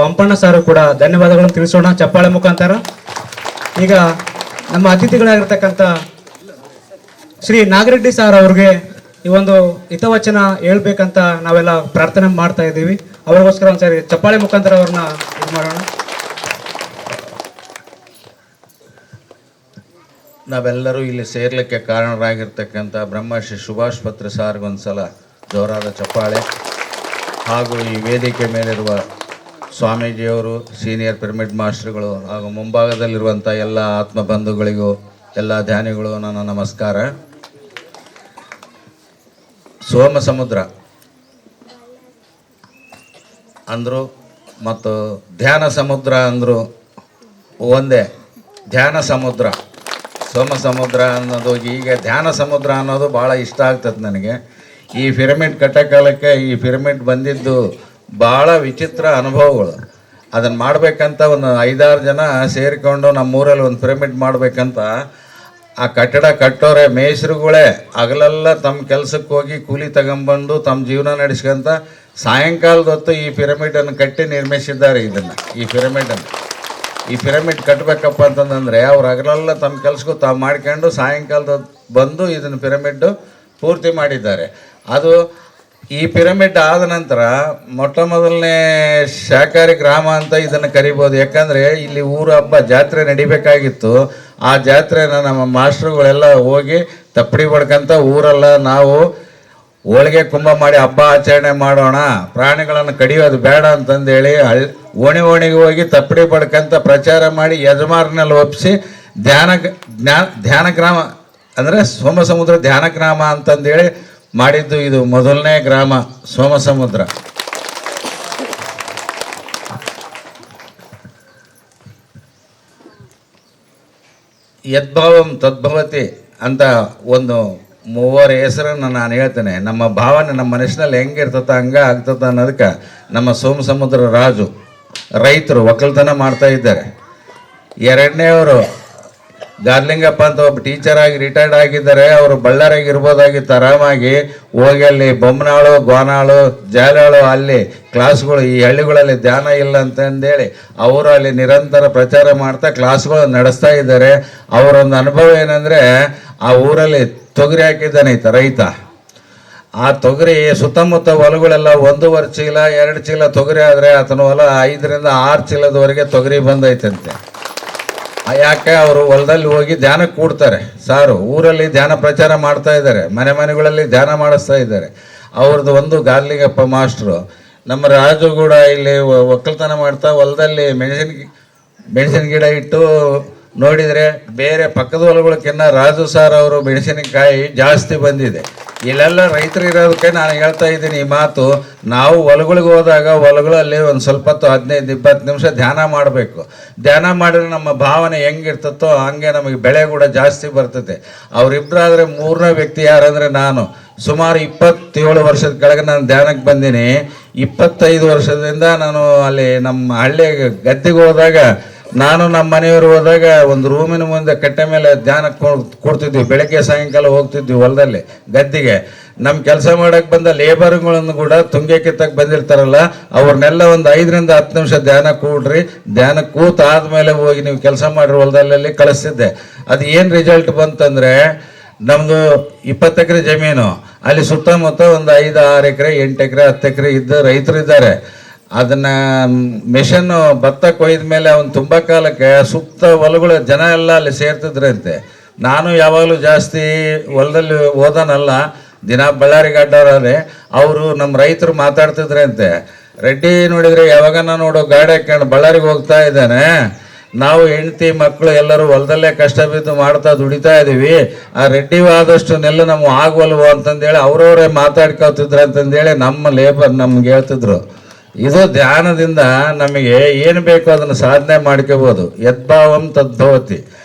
Hampanna sir ಕೂಡ ಧನ್ಯವಾದಗಳನ್ನು ತಿಳಿಸೋಣ ಚಪ್ಪಾಳೆ ಮುಖಾಂತರ. ಈಗ ನಮ್ಮ ಅತಿಥಿಗಳಾಗಿರ್ತಕ್ಕಂಥ ಶ್ರೀ ನಾಗರೆಡ್ಡಿ ಸರ್ ಅವ್ರಿಗೆ ಈ ಒಂದು ಹಿತವಚನ ಹೇಳ್ಬೇಕಂತ ನಾವೆಲ್ಲ ಪ್ರಾರ್ಥನೆ ಮಾಡ್ತಾ ಇದ್ದೀವಿ. ಅವ್ರಿಗೋಸ್ಕರ ಒಂದ್ಸರಿ ಚಪ್ಪಾಳೆ ಮುಖಾಂತರ ಅವ್ರನ್ನ ಇದು ಮಾಡೋಣ. ನಾವೆಲ್ಲರೂ ಇಲ್ಲಿ ಸೇರ್ಲಿಕ್ಕೆ ಕಾರಣರಾಗಿರ್ತಕ್ಕಂಥ ಬ್ರಹ್ಮಶ್ರೀ ಸುಭಾಷ್ ಪತ್ರಿ ಸಾರ್ಗೊಂದ್ಸಲ ಜೋರಾದ ಚಪ್ಪಾಳೆ. ಹಾಗೂ ಈ ವೇದಿಕೆ ಮೇಲಿರುವ ಸ್ವಾಮೀಜಿಯವರು, ಸೀನಿಯರ್ ಪಿರಮಿಡ್ ಮಾಸ್ಟರ್ಗಳು ಹಾಗೂ ಮುಂಭಾಗದಲ್ಲಿರುವಂಥ ಎಲ್ಲ ಆತ್ಮಬಂಧುಗಳಿಗೂ, ಎಲ್ಲ ಧ್ಯಾನಿಗಳು ನನ್ನ ನಮಸ್ಕಾರ. ಸೋಮಸಮುದ್ರ ಅಂದರು ಮತ್ತು ಧ್ಯಾನ ಸಮುದ್ರ ಅಂದರು ಒಂದೇ. ಧ್ಯಾನ ಸಮುದ್ರ, ಸೋಮಸಮುದ್ರ ಅನ್ನೋದು, ಈಗ ಧ್ಯಾನ ಸಮುದ್ರ ಅನ್ನೋದು ಭಾಳ ಇಷ್ಟ ಆಗ್ತದೆ ನನಗೆ. ಈ ಪಿರಮಿಡ್ ಕಟ್ಟಕಾಲಕ್ಕೆ ಈ ಪಿರಮಿಡ್ ಬಂದಿದ್ದು ಭಾಳ ವಿಚಿತ್ರ ಅನುಭವಗಳು. ಅದನ್ನು ಮಾಡಬೇಕಂತ ಒಂದು 5-6 ಜನ ಸೇರಿಕೊಂಡು ನಮ್ಮೂರಲ್ಲಿ ಒಂದು ಪಿರಮಿಡ್ ಮಾಡಬೇಕಂತ ಆ ಕಟ್ಟಡ ಕಟ್ಟೋರೆ ಮೇಸ್ರುಗಳೇ ಹಗಲೆಲ್ಲ ತಮ್ಮ ಕೆಲಸಕ್ಕೆ ಹೋಗಿ ಕೂಲಿ ತಗೊಂಬಂದು ತಮ್ಮ ಜೀವನ ನಡೆಸ್ಕೊಂತ ಸಾಯಂಕಾಲದ ಹೊತ್ತು ಈ ಪಿರಮಿಡನ್ನು ಕಟ್ಟಿ ನಿರ್ಮಿಸಿದ್ದಾರೆ. ಈ ಪಿರಮಿಡ್ ಕಟ್ಟಬೇಕಪ್ಪ ಅಂತಂದರೆ ಅವ್ರು ಹಗಲೆಲ್ಲ ತಮ್ಮ ಕೆಲಸಕ್ಕೂ ತಾವು ಮಾಡ್ಕೊಂಡು ಸಾಯಂಕಾಲದ ಬಂದು ಇದನ್ನು ಪಿರಮಿಡ್ಡು ಪೂರ್ತಿ ಮಾಡಿದ್ದಾರೆ. ಅದು ಈ ಪಿರಮಿಡ್ ಆದ ನಂತರ ಮೊಟ್ಟ ಮೊದಲನೇ ಶಾಕಾಹಾರಿ ಗ್ರಾಮ ಅಂತ ಇದನ್ನು ಕರಿಬೋದು. ಯಾಕಂದರೆ ಇಲ್ಲಿ ಊರು ಹಬ್ಬ ಜಾತ್ರೆ ನಡಿಬೇಕಾಗಿತ್ತು. ಆ ಜಾತ್ರೆನ ನಮ್ಮ ಮಾಸ್ಟ್ರುಗಳೆಲ್ಲ ಹೋಗಿ ತಪ್ಪಡಿ ಬಡ್ಕಂತ ಊರೆಲ್ಲ ನಾವು ಹೋಳಿಗೆ ಕುಂಭ ಮಾಡಿ ಹಬ್ಬ ಆಚರಣೆ ಮಾಡೋಣ, ಪ್ರಾಣಿಗಳನ್ನು ಕಡಿಯೋದು ಬೇಡ ಅಂತಂದೇಳಿ ಓಣಿಗೆ ಹೋಗಿ ತಪ್ಪಡಿ ಬಡ್ಕಂತ ಪ್ರಚಾರ ಮಾಡಿ ಯಜಮಾರನಲ್ಲಿ ಒಪ್ಪಿಸಿ ಧ್ಯಾನ ಗ್ರಾಮ ಅಂದರೆ ಸೋಮಸಮುದ್ರ ಧ್ಯಾನ ಗ್ರಾಮ ಅಂತಂದೇಳಿ ಮಾಡಿದ್ದು. ಇದು ಮೊದಲನೇ ಗ್ರಾಮ ಸೋಮಸಮುದ್ರ. ಯದ್ಭಾವಂ ತದ್ಭವತಿ ಅಂತ ಒಂದು 3 ಹೆಸರನ್ನು ನಾನು ಹೇಳ್ತೇನೆ. ನಮ್ಮ ಭಾವನೆ ನಮ್ಮ ಮನಸ್ಸಿನಲ್ಲಿ ಹೆಂಗಿರ್ತದ ಹಂಗೆ ಆಗ್ತದ ಅನ್ನೋದಕ್ಕೆ ನಮ್ಮ ಸೋಮಸಮುದ್ರ ರಾಜು ರೈತರು ಒಕ್ಕಲ್ತನ ಮಾಡ್ತಾ ಇದ್ದಾರೆ. 2ನೇವರು ಗಾರ್ಲಿಂಗಪ್ಪ ಅಂತ ಒಬ್ಬ ಟೀಚರ್ ಆಗಿ ರಿಟೈರ್ಡ್ ಆಗಿದ್ದಾರೆ. ಅವರು ಬಳ್ಳಾರಿಗೆ ಇರ್ಬೋದಾಗಿತ್ತು ಆರಾಮಾಗಿ. ಹೋಗಿ ಅಲ್ಲಿ ಬೊಮ್ಮನಾಳು, ಗೋನಾಳು, ಜಾಲಾಳು ಅಲ್ಲಿ ಕ್ಲಾಸ್ಗಳು, ಈ ಹಳ್ಳಿಗಳಲ್ಲಿ ಧ್ಯಾನ ಇಲ್ಲ ಅಂತಂದೇಳಿ ಅವರು ಅಲ್ಲಿ ನಿರಂತರ ಪ್ರಚಾರ ಮಾಡ್ತಾ ಕ್ಲಾಸ್ಗಳು ನಡೆಸ್ತಾ ಇದ್ದಾರೆ. ಅವರೊಂದು ಅನುಭವ ಏನಂದರೆ, ಆ ಊರಲ್ಲಿ ತೊಗರಿ ಹಾಕಿದ್ದಾನೆ ರೈತ. ಆ ತೊಗರಿ ಸುತ್ತಮುತ್ತ ಹೊಲಗಳೆಲ್ಲ 1.5 ಚೀಲ 2 ಚೀಲ ತೊಗರಿ ಆದರೆ ಆತನ ಹೊಲ 5ರಿಂದ 6 ಚೀಲದವರೆಗೆ ತೊಗರಿ ಬಂದೈತಂತೆ. ಯಾಕೆ ಅವರು ಹೊಲದಲ್ಲಿ ಹೋಗಿ ಧ್ಯಾನಕ್ಕೆ ಕೂಡ್ತಾರೆ. ಸಾರು ಊರಲ್ಲಿ ಧ್ಯಾನ ಪ್ರಚಾರ ಮಾಡ್ತಾ ಇದ್ದಾರೆ, ಮನೆಗಳಲ್ಲಿ ಧ್ಯಾನ ಮಾಡಿಸ್ತಾ ಇದ್ದಾರೆ. ಅವ್ರದ್ದು ಒಂದು ಗಾರ್ಲಿಂಗಪ್ಪ ಮಾಸ್ಟ್ರು. ನಮ್ಮ ರಾಜು ಕೂಡ ಇಲ್ಲಿ ಒಕ್ಕಲ್ತನ ಮಾಡ್ತಾ ಹೊಲದಲ್ಲಿ ಮೆಣಸಿನ ಗಿಡ ಇಟ್ಟು ನೋಡಿದರೆ ಬೇರೆ ಪಕ್ಕದ ಹೊಲಗಳಕ್ಕಿನ್ನ ರಾಜು ಸಾರ್ ಅವರು ಮೆಣಸಿನಕಾಯಿ ಜಾಸ್ತಿ ಬಂದಿದೆ. ಇಲ್ಲೆಲ್ಲ ರೈತರು ಇರೋದಕ್ಕೆ ನಾನು ಹೇಳ್ತಾ ಇದ್ದೀನಿ ಈ ಮಾತು. ನಾವು ಹೊಲಗಳಿಗೆ ಹೋದಾಗ ಹೊಲಗಳಲ್ಲಿ ಒಂದು ಸ್ವಲ್ಪ ಹೊತ್ತು 15-20 ನಿಮಿಷ ಧ್ಯಾನ ಮಾಡಬೇಕು. ಧ್ಯಾನ ಮಾಡಿದ್ರೆ ನಮ್ಮ ಭಾವನೆ ಹೆಂಗಿರ್ತತ್ತೋ ಹಂಗೆ ನಮಗೆ ಬೆಳೆ ಕೂಡ ಜಾಸ್ತಿ ಬರ್ತದೆ. ಅವರಿಬ್ಬರಾದರೆ 3ನೇ ವ್ಯಕ್ತಿ ಯಾರಂದರೆ ನಾನು. ಸುಮಾರು 27 ವರ್ಷದ ಕೆಳಗೆ ನಾನು ಧ್ಯಾನಕ್ಕೆ ಬಂದೀನಿ. 25 ವರ್ಷದಿಂದ ನಾನು ಅಲ್ಲಿ ನಮ್ಮ ಹಳ್ಳಿ ಗದ್ದೆಗೆ ಹೋದಾಗ, ನಾನು ನಮ್ಮ ಮನೆಯವರು ಹೋದಾಗ ಒಂದು ರೂಮಿನ ಮುಂದೆ ಕಟ್ಟೆ ಮೇಲೆ ಧ್ಯಾನಕ್ಕೆ ಕೊಡ್ತಿದ್ವಿ. ಬೆಳಗ್ಗೆ ಸಾಯಂಕಾಲ ಹೋಗ್ತಿದ್ವಿ ಹೊಲದಲ್ಲಿ ಗದ್ದೆಗೆ. ನಮ್ಮ ಕೆಲಸ ಮಾಡೋಕ್ಕೆ ಬಂದ ಲೇಬರ್ಗಳನ್ನು ಕೂಡ ತುಂಗೆ ಕಿತ್ತಕ್ಕೆ ಬಂದಿರ್ತಾರಲ್ಲ, ಅವ್ರನ್ನೆಲ್ಲ ಒಂದು 5ರಿಂದ 10 ನಿಮಿಷ ಧ್ಯಾನ ಕೂಡ್ರಿ, ಧ್ಯಾನ ಕೂತಾದ್ಮೇಲೆ ಹೋಗಿ ನೀವು ಕೆಲಸ ಮಾಡಿರೋ ಹೊಲದಲ್ಲಿ ಕಳಿಸ್ತಿದ್ದೆ. ಅದು ಏನು ರಿಸಲ್ಟ್ ಬಂತಂದರೆ, ನಮ್ಮದು 20 ಎಕರೆ ಜಮೀನು, ಅಲ್ಲಿ ಸುತ್ತಮುತ್ತ ಒಂದು 5-6 ಎಕರೆ 8 ಎಕರೆ 10 ಎಕರೆ ಇದ್ದ ರೈತರು ಇದ್ದಾರೆ. ಅದನ್ನು ಮಿಷನ್ನು ಭತ್ತ ಕೊಯ್ದ ಮೇಲೆ ಅವನು ತುಂಬ ಕಾಲಕ್ಕೆ ಸುತ್ತ ಹೊಲಗಳು ಜನ ಎಲ್ಲ ಅಲ್ಲಿ ಸೇರ್ತಿದ್ರಂತೆ. ನಾನು ಯಾವಾಗಲೂ ಜಾಸ್ತಿ ಹೊಲದಲ್ಲಿ ಓದೋನಲ್ಲ, ದಿನ ಬಳ್ಳಾರಿಗೆ ಅಡ್ಡವ್ರೆ. ಅವರು ನಮ್ಮ ರೈತರು ಮಾತಾಡ್ತಿದ್ರಂತೆ, ರೆಡ್ಡಿ ನೋಡಿದರೆ ಯಾವಾಗನ ನೋಡು ಗಾಡಿ ಹಾಕೊಂಡು ಬಳ್ಳಾರಿಗೆ ಹೋಗ್ತಾ ಇದ್ದಾನೆ, ನಾವು ಹೆಂಡತಿ ಮಕ್ಕಳು ಎಲ್ಲರೂ ಹೊಲದಲ್ಲೇ ಕಷ್ಟ ಬಿದ್ದು ಮಾಡ್ತಾ ದುಡಿತಾ ಇದ್ದೀವಿ, ಆ ರೆಡ್ಡಿ ಆದಷ್ಟು ನೆಲ್ಲ ನಮ್ಗೆ ಆಗವಲ್ವೋ ಅಂತಂದೇಳಿ ಅವರವರೇ ಮಾತಾಡ್ಕೊತಿದ್ರು ಅಂತಂದೇಳಿ ನಮ್ಮ ಲೇಬರ್ ನಮ್ಗೆ ಹೇಳ್ತಿದ್ರು. ಇದು ಧ್ಯಾನದಿಂದ ನಮಗೆ ಏನು ಬೇಕೋ ಅದನ್ನು ಸಾಧನೆ ಮಾಡ್ಕೋಬೋದು. ಯದ್ಭಾವಂ ತದ್ಭವತಿ.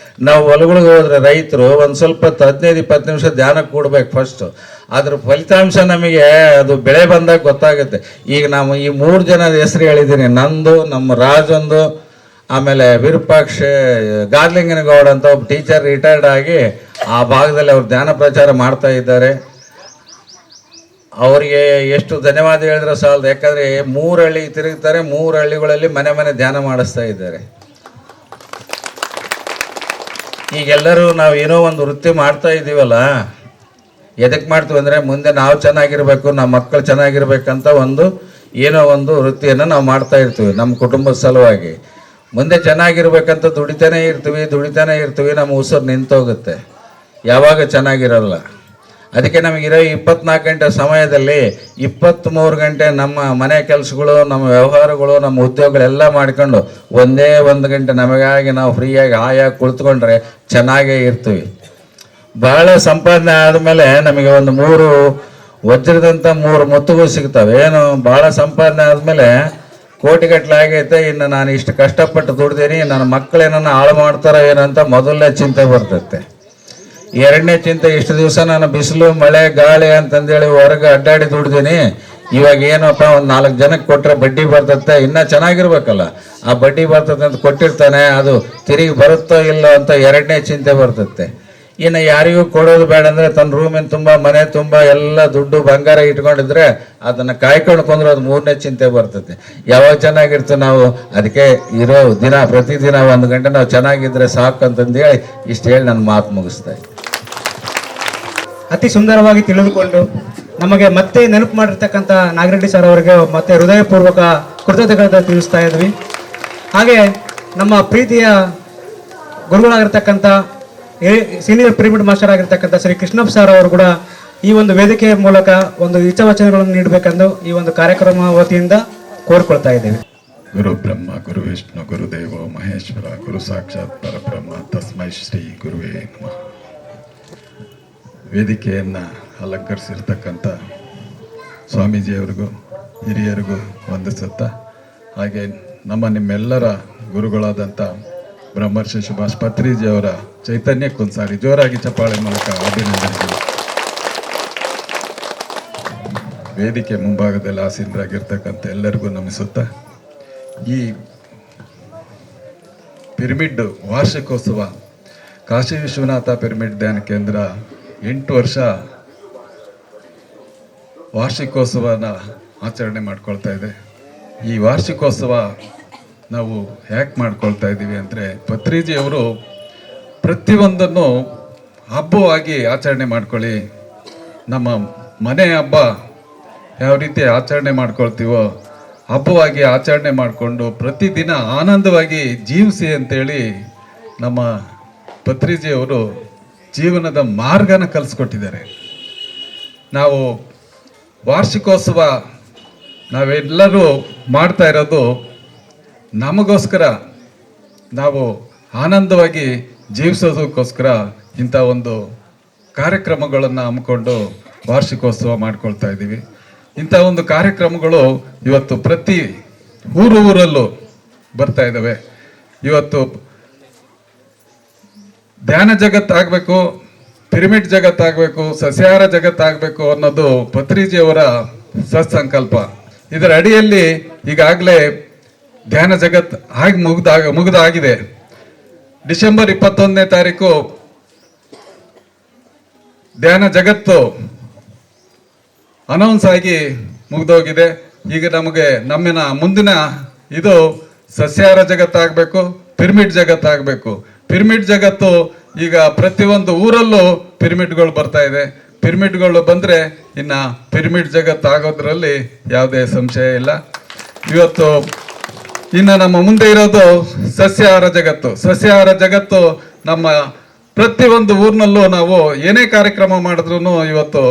ನಾವು ಹೊಲಗಳಿಗೆ ಹೋದರೆ ರೈತರು ಒಂದು ಸ್ವಲ್ಪ 15-20 ನಿಮಿಷ ಧ್ಯಾನಕ್ಕೆ ಕೂಡ್ಬೇಕು ಫಸ್ಟು. ಅದ್ರ ಫಲಿತಾಂಶ ನಮಗೆ ಅದು ಬೆಳೆ ಬಂದಾಗ ಗೊತ್ತಾಗುತ್ತೆ. ಈಗ ನಾವು ಈ 3 ಜನದ ಹೆಸರು ಹೇಳಿದ್ದೀನಿ, ನಂದು, ನಮ್ಮ ರಾಜೊಂದು, ಆಮೇಲೆ ವಿರೂಪಾಕ್ಷ ಗಾರ್ಲಿಂಗನಗೌಡ ಅಂತ ಒಬ್ಬ ಟೀಚರ್ ರಿಟೈರ್ಡ್ ಆಗಿ ಆ ಭಾಗದಲ್ಲಿ ಅವ್ರು ಧ್ಯಾನ ಪ್ರಚಾರ ಮಾಡ್ತಾ ಇದ್ದಾರೆ. ಅವರಿಗೆ ಎಷ್ಟು ಧನ್ಯವಾದ ಹೇಳಿದ್ರೆ ಸಾಲದು. ಯಾಕಂದರೆ 3 ಹಳ್ಳಿಗೆ ತಿರುಗ್ತಾರೆ, 3 ಹಳ್ಳಿಗಳಲ್ಲಿ ಮನೆ ಮನೆ ಧ್ಯಾನ ಮಾಡಿಸ್ತಾ ಇದ್ದಾರೆ. ಈಗೆಲ್ಲರೂ ನಾವು ಏನೋ ಒಂದು ವೃತ್ತಿ ಮಾಡ್ತಾ ಇದ್ದೀವಲ್ಲ, ಎದಕ್ಕೆ ಮಾಡ್ತೀವಿ ಅಂದರೆ ಮುಂದೆ ನಾವು ಚೆನ್ನಾಗಿರ್ಬೇಕು, ನಮ್ಮ ಮಕ್ಕಳು ಚೆನ್ನಾಗಿರ್ಬೇಕಂತ ಏನೋ ಒಂದು ವೃತ್ತಿಯನ್ನು ನಾವು ಮಾಡ್ತಾ ಇರ್ತೀವಿ ನಮ್ಮ ಕುಟುಂಬದ ಸಲುವಾಗಿ. ಮುಂದೆ ಚೆನ್ನಾಗಿರ್ಬೇಕಂತ ದುಡಿತಾನೇ ಇರ್ತೀವಿ, ನಮ್ಮ ಉಸಿರು ನಿಂತೋಗುತ್ತೆ, ಯಾವಾಗ ಚೆನ್ನಾಗಿರಲ್ಲ. ಅದಕ್ಕೆ ನಮಗಿರೋ 24 ಗಂಟೆ ಸಮಯದಲ್ಲಿ 23 ಗಂಟೆ ನಮ್ಮ ಮನೆ ಕೆಲಸಗಳು, ನಮ್ಮ ವ್ಯವಹಾರಗಳು, ನಮ್ಮ ಉದ್ಯೋಗಗಳೆಲ್ಲ ಮಾಡ್ಕೊಂಡು ಒಂದೇ 1 ಗಂಟೆ ನಮಗಾಗಿ ನಾವು ಫ್ರೀಯಾಗಿ ಹಾಯಾಗಿ ಕುಳಿತುಕೊಂಡ್ರೆ ಚೆನ್ನಾಗೇ ಇರ್ತೀವಿ. ಬಹಳ ಸಂಪಾದನೆ ಆದಮೇಲೆ ನಮಗೆ ಒಂದು 3 ವಜ್ರದಂಥ 3 ಮುತ್ತುಗಳು ಸಿಗ್ತವೆ. ಏನು ಭಾಳ ಸಂಪಾದನೆ ಆದಮೇಲೆ ಕೋಟಿಗಟ್ಟಲೆ ಆಗೈತೆ, ಇನ್ನು ನಾನು ಇಷ್ಟು ಕಷ್ಟಪಟ್ಟು ದುಡ್ದೀನಿ, ನನ್ನ ಮಕ್ಕಳೇನನ್ನ ಹಾಳು ಮಾಡ್ತಾರೋ ಏನಂತ ಮೊದಲನೇ ಚಿಂತೆ ಬರ್ತೈತೆ. 2ನೇ ಚಿಂತೆ, ಇಷ್ಟು ದಿವಸ ನಾನು ಬಿಸಿಲು ಮಳೆ ಗಾಳಿ ಅಂತಂದೇಳಿ ಹೊರಗೆ ಅಡ್ಡಾಡಿ ದುಡ್ದೀನಿ, ಇವಾಗ ಏನಪ್ಪ ಒಂದು 4 ಜನಕ್ಕೆ ಕೊಟ್ಟರೆ ಬಡ್ಡಿ ಬರ್ತೈತೆ, ಇನ್ನೂ ಚೆನ್ನಾಗಿರ್ಬೇಕಲ್ಲ, ಆ ಬಡ್ಡಿ ಬರ್ತದೆ ಅಂತ ಕೊಟ್ಟಿರ್ತಾನೆ, ಅದು ತಿರುಗಿ ಬರುತ್ತೋ ಇಲ್ಲೋ ಅಂತ 2ನೇ ಚಿಂತೆ ಬರ್ತೈತೆ. ಇನ್ನು ಯಾರಿಗೂ ಕೊಡೋದು ಬೇಡ ಅಂದರೆ ತನ್ನ ರೂಮಿನ ತುಂಬ ಮನೆ ತುಂಬ ಎಲ್ಲ ದುಡ್ಡು ಬಂಗಾರ ಇಟ್ಕೊಂಡಿದ್ರೆ ಅದನ್ನು ಕಾಯ್ಕೊಂಡು ಕುಂದ್ರೋದು 3ನೇ ಚಿಂತೆ ಬರ್ತೈತೆ. ಯಾವಾಗ ಚೆನ್ನಾಗಿರ್ತೀವಿ ನಾವು, ಅದಕ್ಕೆ ಇರೋ ದಿನ ಪ್ರತಿದಿನ 1 ಗಂಟೆ ನಾವು ಚೆನ್ನಾಗಿದ್ರೆ ಸಾಕು ಅಂತಂದೇಳಿ ಇಷ್ಟು ಹೇಳಿ ನನ್ನ ಮಾತು ಮುಗಿಸ್ತಾ ಇದ್ದೆ. ಅತಿ ಸುಂದರವಾಗಿ ತಿಳಿದುಕೊಂಡು ನಮಗೆ ಮತ್ತೆ ನೆನಪು ಮಾಡಿರ್ತಕ್ಕಂಥ ನಾಗರೆಡ್ಡಿ ಸರ್ ಅವರಿಗೆ ಮತ್ತೆ ಹೃದಯಪೂರ್ವಕ ಕೃತಜ್ಞತೆ ತಿಳಿಸ್ತಾ ಇದ್ವಿ. ಹಾಗೆ ನಮ್ಮ ಪ್ರೀತಿಯ ಗುರುಗಳಾಗಿರ್ತಕ್ಕಂಥ ಸೀನಿಯರ್ ಪಿರಮಿಡ್ ಮಾಸ್ಟರ್ ಆಗಿರ್ತಕ್ಕಂಥ ಶ್ರೀ ಕೃಷ್ಣಪ್ಪ ಸರ್ ಅವರು ಕೂಡ ಈ ಒಂದು ವೇದಿಕೆಯ ಮೂಲಕ ಒಂದು ಹಿತವಚನಗಳನ್ನು ನೀಡಬೇಕೆಂದು ಈ ಒಂದು ಕಾರ್ಯಕ್ರಮ ವತಿಯಿಂದ ಕೋರಿಕೊಳ್ತಾ ಇದ್ದೇವೆ. ಗುರು ಬ್ರಹ್ಮ ಗುರು ವಿಷ್ಣು ಗುರುದೇವ ಮಹೇಶ್ವರ ಗುರು ಸಾಕ್ಷಾತ್ ಪರಬ್ರಹ್ಮ ತಸ್ಮೈ ಶ್ರೀ ಗುರುವೇ ನಮಃ. ವೇದಿಕೆಯನ್ನು ಅಲಂಕರಿಸಿರ್ತಕ್ಕಂಥ ಸ್ವಾಮೀಜಿಯವರಿಗೂ ಹಿರಿಯರಿಗೂ ವಂದಿಸುತ್ತಾ, ಹಾಗೆ ನಿಮ್ಮೆಲ್ಲರ ಗುರುಗಳಾದಂಥ ಬ್ರಹ್ಮರ್ಷಿ ಸುಭಾಷ್ ಪತ್ರಿಜಿಯವರ ಚೈತನ್ಯಕ್ಕೊಂದು ಸಾರಿ ಜೋರಾಗಿ ಚಪ್ಪಾಳೆ ಮೂಲಕ ಅಭಿನಂದನೆಗಳು. ವೇದಿಕೆ ಮುಂಭಾಗದಲ್ಲಿ ಆಸೀನರಾಗಿರ್ತಕ್ಕಂಥ ಎಲ್ಲರಿಗೂ ನಮಿಸುತ್ತಾ, ಈ ಪಿರಮಿಡ್ ವಾರ್ಷಿಕೋತ್ಸವ ಕಾಶಿ ವಿಶ್ವನಾಥ ಪಿರಮಿಡ್ ಧ್ಯಾನ ಕೇಂದ್ರ 8 ವರ್ಷ ವಾರ್ಷಿಕೋತ್ಸವನ ಆಚರಣೆ ಮಾಡ್ಕೊಳ್ತಾ ಇದೆ. ಈ ವಾರ್ಷಿಕೋತ್ಸವ ನಾವು ಯಾಕೆ ಮಾಡ್ಕೊಳ್ತಾ ಇದ್ದೀವಿ ಅಂದರೆ, ಪತ್ರಿಜಿಯವರು ಪ್ರತಿಯೊಂದನ್ನು ಹಬ್ಬವಾಗಿ ಆಚರಣೆ ಮಾಡ್ಕೊಳ್ಳಿ, ನಮ್ಮ ಮನೆ ಹಬ್ಬ ಯಾವ ರೀತಿ ಆಚರಣೆ ಮಾಡ್ಕೊಳ್ತೀವೋ ಹಬ್ಬವಾಗಿ ಆಚರಣೆ ಮಾಡಿಕೊಂಡು ಪ್ರತಿದಿನ ಆನಂದವಾಗಿ ಜೀವಿಸಿ ಅಂತೇಳಿ ನಮ್ಮ ಪತ್ರಿಜಿಯವರು ಜೀವನದ ಮಾರ್ಗನ ಕಲಿಸ್ಕೊಟ್ಟಿದ್ದಾರೆ. ನಾವು ವಾರ್ಷಿಕೋತ್ಸವ ನಾವೆಲ್ಲರೂ ಮಾಡ್ತಾ ಇರೋದು ನಮಗೋಸ್ಕರ, ನಾವು ಆನಂದವಾಗಿ ಜೀವಿಸೋದಕ್ಕೋಸ್ಕರ ಇಂಥ ಒಂದು ಕಾರ್ಯಕ್ರಮಗಳನ್ನು ಹಮ್ಮಿಕೊಂಡು ವಾರ್ಷಿಕೋತ್ಸವ ಮಾಡ್ಕೊಳ್ತಾ ಇದ್ದೀವಿ. ಇಂಥ ಒಂದು ಕಾರ್ಯಕ್ರಮಗಳು ಇವತ್ತು ಪ್ರತಿ ಊರಲ್ಲೂ ಬರ್ತಾ ಇದ್ದಾವೆ. ಇವತ್ತು ಧ್ಯಾನ ಜಗತ್ತಾಗಬೇಕು, ಪಿರಮಿಡ್ ಜಗತ್ತಾಗಬೇಕು, ಸಸ್ಯಾಹಾರ ಜಗತ್ತಾಗಬೇಕು ಅನ್ನೋದು ಪತ್ರಿಜಿಯವರ ಸತ್ಸಂಕಲ್ಪ. ಇದರ ಅಡಿಯಲ್ಲಿ ಈಗಾಗಲೇ ಧ್ಯಾನ ಜಗತ್ ಮುಗಿದಾಗಿದೆ. ಡಿಸೆಂಬರ್ 21ನೇ ತಾರೀಕು ಧ್ಯಾನ ಜಗತ್ತು ಅನೌನ್ಸ್ ಆಗಿ ಮುಗಿದೋಗಿದೆ. ಈಗ ನಮಗೆ ಮುಂದಿನ ಇದು ಸಸ್ಯಾಹಾರ ಜಗತ್ತಾಗಬೇಕು, ಪಿರಮಿಡ್ ಜಗತ್ತಾಗಬೇಕು. ಪಿರಮಿಡ್ ಜಗತ್ತು ಈಗ ಪ್ರತಿಯೊಂದು ಊರಲ್ಲೂ ಪಿರಮಿಡ್ಗಳು ಬರ್ತಾ ಇದೆ. ಪಿರಮಿಡ್ಗಳು ಬಂದರೆ ಇನ್ನು ಪಿರಮಿಡ್ ಜಗತ್ತು ಆಗೋದ್ರಲ್ಲಿ ಯಾವುದೇ ಸಂಶಯ ಇಲ್ಲ. ಇವತ್ತು ಇನ್ನು ನಮ್ಮ ಮುಂದೆ ಇರೋದು ಸಸ್ಯಾಹಾರ ಜಗತ್ತು. ಸಸ್ಯಾಹಾರ ಜಗತ್ತು ನಮ್ಮ ಪ್ರತಿಯೊಂದು ಊರಿನಲ್ಲೂ ನಾವು ಏನೇ ಕಾರ್ಯಕ್ರಮ ಮಾಡಿದ್ರು ಇವತ್ತು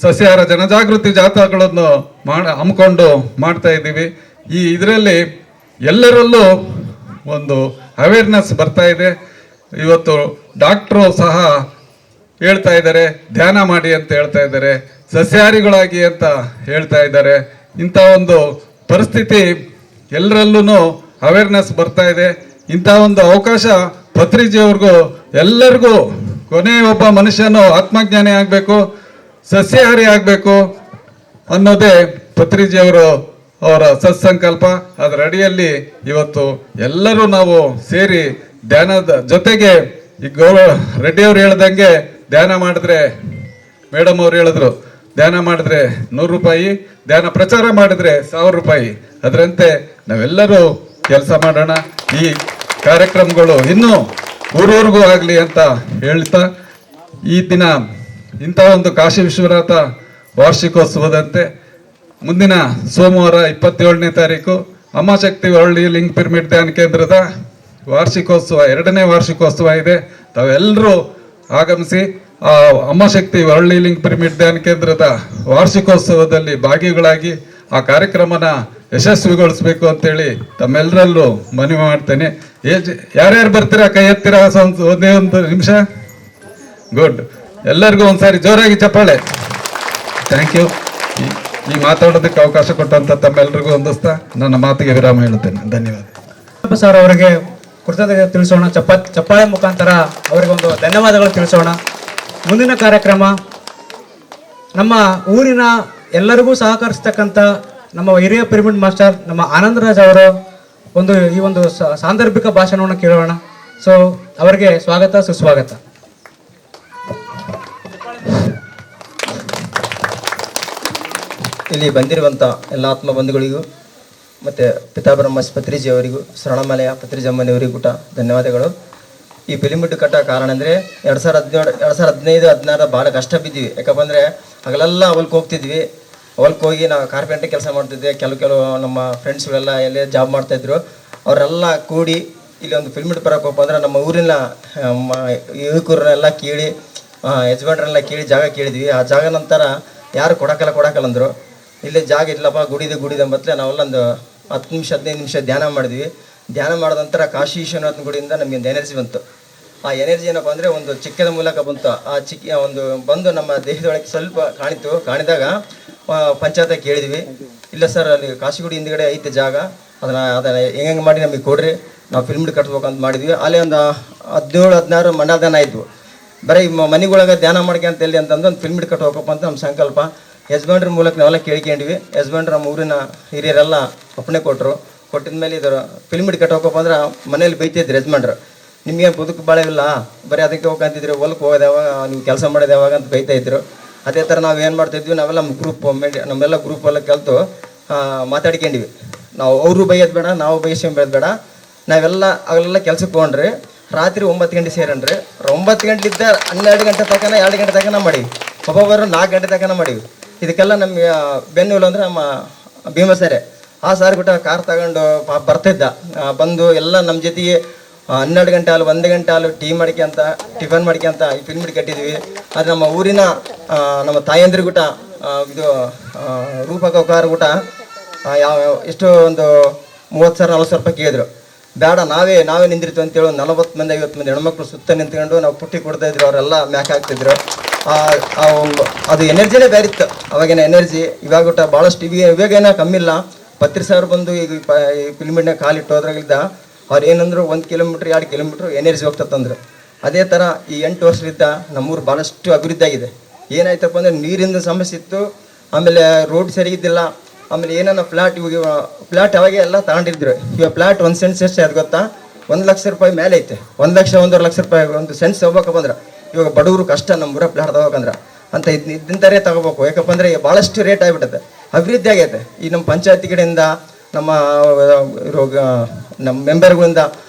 ಸಸ್ಯಾಹಾರ ಜನಜಾಗೃತಿ ಜಾಥಾಗಳನ್ನು ಹಮ್ಮಿಕೊಂಡು ಮಾಡ್ತಾ ಇದ್ದೀವಿ. ಇದರಲ್ಲಿ ಎಲ್ಲರಲ್ಲೂ ಒಂದು ಅವೇರ್ನೆಸ್ ಬರ್ತಾ ಇದೆ. ಇವತ್ತು ಡಾಕ್ಟ್ರು ಸಹ ಹೇಳ್ತಾ ಇದ್ದಾರೆ, ಧ್ಯಾನ ಮಾಡಿ ಅಂತ ಹೇಳ್ತಾ ಇದ್ದಾರೆ, ಸಸ್ಯಾಹಾರಿಗಳಾಗಿ ಅಂತ ಹೇಳ್ತಾ ಇದ್ದಾರೆ. ಇಂಥ ಒಂದು ಪರಿಸ್ಥಿತಿ ಎಲ್ಲರಲ್ಲೂ ಅವೇರ್ನೆಸ್ ಬರ್ತಾ ಇದೆ. ಇಂಥ ಒಂದು ಅವಕಾಶ ಪತ್ರಿಜಿಯವ್ರಿಗೂ ಎಲ್ಲರಿಗೂ, ಕೊನೆ ಒಬ್ಬ ಮನುಷ್ಯನು ಆತ್ಮಜ್ಞಾನಿ ಆಗಬೇಕು, ಸಸ್ಯಾಹಾರಿ ಆಗಬೇಕು ಅನ್ನೋದೇ ಪತ್ರಿಜಿಯವರು ಅವರ ಸತ್ಸಂಕಲ್ಪ. ಅದರ ಅಡಿಯಲ್ಲಿ ಇವತ್ತು ಎಲ್ಲರೂ ನಾವು ಸೇರಿ ಧ್ಯಾನದ ಜೊತೆಗೆ ಈಗ ರೆಡ್ಡಿ ಅವ್ರು ಹೇಳ್ದಂಗೆ ಧ್ಯಾನ ಮಾಡಿದ್ರೆ, ಮೇಡಮ್ ಅವ್ರು ಹೇಳಿದ್ರು, ಧ್ಯಾನ ಮಾಡಿದ್ರೆ 100 ರೂಪಾಯಿ, ಧ್ಯಾನ ಪ್ರಚಾರ ಮಾಡಿದ್ರೆ 1000 ರೂಪಾಯಿ. ಅದರಂತೆ ನಾವೆಲ್ಲರೂ ಕೆಲಸ ಮಾಡೋಣ. ಈ ಕಾರ್ಯಕ್ರಮಗಳು ಇನ್ನೂ ಊರೂರಿಗೂ ಆಗಲಿ ಅಂತ ಹೇಳ್ತಾ, ಈ ದಿನ ಇಂಥ ಒಂದು ಕಾಶಿ ವಿಶ್ವನಾಥ ವಾರ್ಷಿಕೋತ್ಸವದಂತೆ ಮುಂದಿನ ಸೋಮವಾರ 27ನೇ ತಾರೀಕು ಅಮ್ಮಶಕ್ತಿ ಹೊರಳ್ಳಿ ಲಿಂಗ ಪಿರಮಿಡ್ ಧ್ಯಾನ ಕೇಂದ್ರದ ವಾರ್ಷಿಕೋತ್ಸವ, 2ನೇ ವಾರ್ಷಿಕೋತ್ಸವ ಇದೆ. ತಾವೆಲ್ಲರೂ ಆಗಮಿಸಿ ಆ ಅಮ್ಮಶಕ್ತಿ ಹೊರಳ್ಳಿ ಲಿಂಗ ಪಿರಮಿಡ್ ಧ್ಯಾನ ಕೇಂದ್ರದ ವಾರ್ಷಿಕೋತ್ಸವದಲ್ಲಿ ಭಾಗಿಗಳಾಗಿ ಆ ಕಾರ್ಯಕ್ರಮನ ಯಶಸ್ವಿಗೊಳಿಸ್ಬೇಕು ಅಂತೇಳಿ ತಮ್ಮೆಲ್ಲರಲ್ಲೂ ಮನವಿ ಮಾಡ್ತೇನೆ. ಯಾರ್ಯಾರು ಬರ್ತೀರಾ ಕೈ ಎತ್ತೀರಾ? ಒಂದೇ ಒಂದು ನಿಮಿಷ. ಗುಡ್. ಎಲ್ಲರಿಗೂ ಒಂದ್ಸಾರಿ ಜೋರಾಗಿ ಚಪ್ಪಾಳೆ. Thank you. ಈ ಮಾತಾಡೋದಕ್ಕೆ ಅವಕಾಶ ಕೊಟ್ಟಂತ ತಮ್ಮೆಲ್ಲರಿಗೂ ಹೊಂದಿಸ್ತಾ ನನ್ನ ಮಾತಿಗೆ ವಿರಾಮ ಹೇಳುತ್ತೇನೆ. ಧನ್ಯವಾದ. ಸರ್ ಅವರಿಗೆ ಕೃತಜ್ಞತೆ ತಿಳಿಸೋಣ. ಚಪ್ಪಾಳೆ ಮುಖಾಂತರ ಅವರಿಗೆ ಒಂದು ಧನ್ಯವಾದಗಳು ತಿಳಿಸೋಣ. ಮುಂದಿನ ಕಾರ್ಯಕ್ರಮ ನಮ್ಮ ಊರಿನ ಎಲ್ಲರಿಗೂ ಸಹಕರಿಸ್ತಕ್ಕಂಥ ನಮ್ಮ ಹಿರಿಯ ಪಿರಮಿಡ್ ಮಾಸ್ಟರ್ ನಮ್ಮ ಆನಂದರಾಜ್ ಅವರು ಈ ಒಂದು ಸಾಂದರ್ಭಿಕ ಭಾಷಣವನ್ನು ಕೇಳೋಣ. ಸೊ ಅವರಿಗೆ ಸ್ವಾಗತ, ಸುಸ್ವಾಗತ. ಇಲ್ಲಿ ಬಂದಿರುವಂಥ ಎಲ್ಲ ಆತ್ಮ ಬಂಧುಗಳಿಗೂ ಮತ್ತು ಪಿತಾಬ್ರಹ್ಮ ಪತ್ರಿಜಿ ಅವರಿಗೂ, ಶರಣಮಲೆಯ ಪತ್ರಿಜಮ್ಮನವರಿಗೂ ಕೂಡ ಧನ್ಯವಾದಗಳು. ಈ ಪಿರಮಿಡ್ ಕಟ್ಟೋ ಕಾರಣ ಅಂದರೆ 2015-16 ಭಾಳ ಕಷ್ಟ ಬಿದ್ದಿವಿ. ಯಾಕಪ್ಪ ಅಂದರೆ ಹಗಲೆಲ್ಲ ಹೊಲ್ಕ್ಕೆ ಹೋಗ್ತಿದ್ವಿ. ಹೊಲ್ಕ್ಕೆ ಹೋಗಿ ನಾವು ಕಾರ್ಪೆಂಟ್ರಿ ಕೆಲಸ ಮಾಡ್ತಿದ್ವಿ. ಕೆಲವು ನಮ್ಮ ಫ್ರೆಂಡ್ಸ್ಗಳೆಲ್ಲ ಎಲ್ಲೇ ಜಾಬ್ ಮಾಡ್ತಾಯಿದ್ರು. ಅವರೆಲ್ಲ ಕೂಡಿ ಇಲ್ಲಿ ಒಂದು ಪಿರಮಿಡ್ ಬರೋಕೆ ಹೋಗಪ್ಪ ಅಂದ್ರೆ ನಮ್ಮ ಊರಿನ ಯುವಕರನ್ನೆಲ್ಲ ಕೇಳಿ, ಯಜಮಾನ್ರನ್ನೆಲ್ಲ ಕೇಳಿ ಜಾಗ ಕೇಳಿದ್ವಿ. ಆ ಜಾಗ ನಂತರ ಯಾರು ಕೊಡಕಲ್ಲ ಅಂದರು. ಇಲ್ಲಿ ಜಾಗ ಇಲ್ಲಪ್ಪ, ಗುಡಿದೆ ಅಂಬತ್ತಲೆ ನಾವೆಲ್ಲ ಒಂದು 10 ನಿಮಿಷ 15 ನಿಮಿಷ ಧ್ಯಾನ ಮಾಡಿದ್ವಿ. ಧ್ಯಾನ ಮಾಡಿದ ನಂತರ ಕಾಶಿ ವಿಶ್ವನಾಥನ ಗುಡಿಯಿಂದ ನಮಗೆ ಒಂದು ಎನರ್ಜಿ ಬಂತು. ಆ ಎನರ್ಜಿ ಏನಪ್ಪ ಅಂದರೆ ಒಂದು ಚಿಕ್ಕದ ಮೂಲಕ ಬಂತು. ಆ ಒಂದು ಬಂದು ನಮ್ಮ ದೇಹದೊಳಗೆ ಸ್ವಲ್ಪ ಕಾಣಿದಾಗ ಪಂಚಾಯತ್ ಕೇಳಿದ್ವಿ. ಇಲ್ಲ ಸರ್, ಅಲ್ಲಿ ಕಾಶಿಗುಡಿ ಹಿಂದ್ಗಡೆ ಐತೆ ಜಾಗ, ಅದನ್ನು ಹೆಂಗೆ ಮಾಡಿ ನಮಗೆ ಕೊಡ್ರಿ, ನಾವು ಪಿರಮಿಡ್ ಕಟ್ಬೇಕಂತ ಮಾಡಿದ್ವಿ. ಅಲ್ಲಿ ಒಂದು 17-16 ಮಂಡಲ ಧ್ಯಾನ ಆಯಿತು. ಬರೀ ಮನೆಗೊಳಗೆ ಧ್ಯಾನ ಮಾಡ್ಕೊಂತ ಎಲ್ಲಿ ಅಂತಂದು ಒಂದು ಪಿರಮಿಡ್ ಕಟ್ಬೇಕಪ್ಪ ಅಂತ ನಮ್ಮ ಸಂಕಲ್ಪ. ಯಜಮಾನ್ರ ಮೂಲಕ ನಾವೆಲ್ಲ ಕೇಳ್ಕೊಂಡ್ವಿ. ಯಜಮಾನ್ರು ನಮ್ಮ ಊರಿನ ಹಿರಿಯರೆಲ್ಲ ಒಪ್ಪಣೆ ಕೊಟ್ಟಿದ ಮೇಲೆ ಇದರ ಪಿರಮಿಡ್ ಕಟ್ಬೇಕಪ್ಪ ಅಂದ್ರೆ ಮನೇಲಿ ಬೈತಿದ್ರು ಯಜಮಾನ್ರು. ನಿಮಗೆ ಬದುಕು ಬಾಳೆವಿಲ್ಲ, ಬರೀ ಅದಕ್ಕೆ ಹೋಗಂತಿದ್ರು, ಹೊಲಕ್ಕೆ ಹೋಗೋದು ಯಾವಾಗ, ನೀವು ಕೆಲಸ ಮಾಡೋದು ಯಾವಾಗ ಅಂತ ಬೈತಾ ಇದ್ರು. ಅದೇ ಥರ ನಾವು ಏನು ಮಾಡ್ತಾಯಿದ್ವಿ, ನಾವೆಲ್ಲ ನಮ್ಮೆಲ್ಲ ಗ್ರೂಪ್ ಎಲ್ಲ ಕಲಿತು ಮಾತಾಡ್ಕೊಂಡ್ವಿ. ನಾವು ಅವರು ಬೈಯೋದು ಬೇಡ, ನಾವು ಬೈಸ್ಕೊಂಬೇಡ ಬೇಡ, ನಾವೆಲ್ಲ ಅವೆಲ್ಲ ಕೆಲ್ಸಕ್ಕೆ ತೊಗೊಂಡ್ರಿ. ರಾತ್ರಿ 9 ಗಂಟೆ ಸೇರಣ್ರಿ. 9 ಗಂಟೆಲಿದ್ದ 12 ಗಂಟೆ ತನಕ 2 ಗಂಟೆ ತನಕ ಮಾಡಿವಿ. ಒಬ್ಬೊಬ್ಬರು 4 ಗಂಟೆ ತನಕ ಮಾಡಿವಿ. ಇದಕ್ಕೆಲ್ಲ ನಮಗೆ ಬೆನ್ನುಲು ಅಂದ್ರೆ ನಮ್ಮ ಭೀಮ ಸಾರೆ. ಆ ಸಾರಿ ಬಿಟ್ಟ ಕಾರ್ ತಗೊಂಡು ಬರ್ತಿದ್ದ, ಬಂದು ಎಲ್ಲ ನಮ್ಮ ಜೊತೆಗೆ 12 ಗಂಟೆ ಹಾಲು 1 ಗಂಟೆ ಹಾಲು ಟಿಫನ್ ಮಾಡ್ಕೊಂತ ಈ ಪಿರಮಿಡ್ ಕಟ್ಟಿದ್ವಿ. ಅದು ನಮ್ಮ ಊರಿನ ನಮ್ಮ ತಾಯಂದ್ರಿ ಗುಟ ಇದು ರೂಪಕಾರ ಗುಟ ಎಷ್ಟು ಒಂದು 30,000-40,000 ರೂಪಾಯಿ ಕೇಳಿದ್ರು. ಬೇಡ, ನಾವೇ ನಿಂದಿರ್ತೀವಿ ಅಂತೇಳಿ 40 ಮಂದಿ 50 ಮಂದಿ ಹೆಣ್ಮಕ್ಳು ಸುತ್ತ ನಿಂತ್ಕೊಂಡು ನಾವು ಪುಟ್ಟಿ ಕೊಡ್ತಾಯಿದ್ರು. ಅವರೆಲ್ಲ ಮ್ಯಾಕ್ ಹಾಕ್ತಿದ್ರು. ಅದು ಎನರ್ಜಿನೇ ಬೇರೆ ಇತ್ತು ಅವಾಗಿನ ಎನರ್ಜಿ. ಇವಾಗ ಊಟ ಭಾಳಷ್ಟು ಇವಾಗೇನ ಕಮ್ಮಿ ಇಲ್ಲ. 10 ಸಾವಿರ ಬಂದು ಈಗ ಈ ಪಿರಮಿಡ್ನಾಗ ಕಾಲಿಟ್ಟು ಹೋದ್ರಾಗಿದ್ದ ಅವ್ರು ಏನಂದ್ರು 1 ಕಿಲೋಮೀಟ್ರ್ 2 ಕಿಲೋಮೀಟ್ರ್ ಎನರ್ಜಿ ಹೋಗ್ತಂದ್ರು. ಅದೇ ಥರ ಈ 8 ವರ್ಷದಿಂದ ನಮ್ಮೂರು ಭಾಳಷ್ಟು ಅಭಿವೃದ್ಧಿ ಆಗಿದೆ. ಏನಾಯ್ತಪ್ಪ ಅಂದರೆ ನೀರಿನ ಸಮಸ್ಯೆ ಇತ್ತು, ಆಮೇಲೆ ರೋಡ್ ಸರಿಗಿದ್ದಿಲ್ಲ, ಆಮೇಲೆ ಏನಾನ ಫ್ಲ್ಯಾಟ್ ಅವಾಗೆ ಎಲ್ಲ ತಗೊಂಡಿದ್ರು. ಇವಾಗ ಫ್ಲ್ಯಾಟ್ 1 ಸೆಂಟ್ಸ್ ಎಷ್ಟು ಅದು ಗೊತ್ತಾ, 1 ಲಕ್ಷ ರೂಪಾಯಿ ಮೇಲೆ ಐತೆ. 1 ಲಕ್ಷ 1.5 ಲಕ್ಷ ರೂಪಾಯಿ ಒಂದು ಸೆಂಟ್ಸ್ ಹೋಗ್ಬೇಕಪ್ಪ ಅಂದ್ರೆ ಇವಾಗ ಬಡವರು ಕಷ್ಟ ನಮ್ಮೂರ ಫ್ಲ್ಯಾಟ್ ತಗೋಬೇಕಂದ್ರೆ ಅಂತ ಇದ್ದಿಂತಾರೆ ತಗೋಬೇಕು. ಯಾಕಪ್ಪ ಅಂದರೆ ಭಾಳಷ್ಟು ರೇಟ್ ಆಗಿಬಿಟ್ಟದೆ, ಅಭಿವೃದ್ಧಿ ಆಗೈತೆ. ಈ ನಮ್ಮ ಪಂಚಾಯತಿ ಕಡೆಯಿಂದ ನಮ್ಮ ಮೆಂಬರ್ಗಳಿಂದ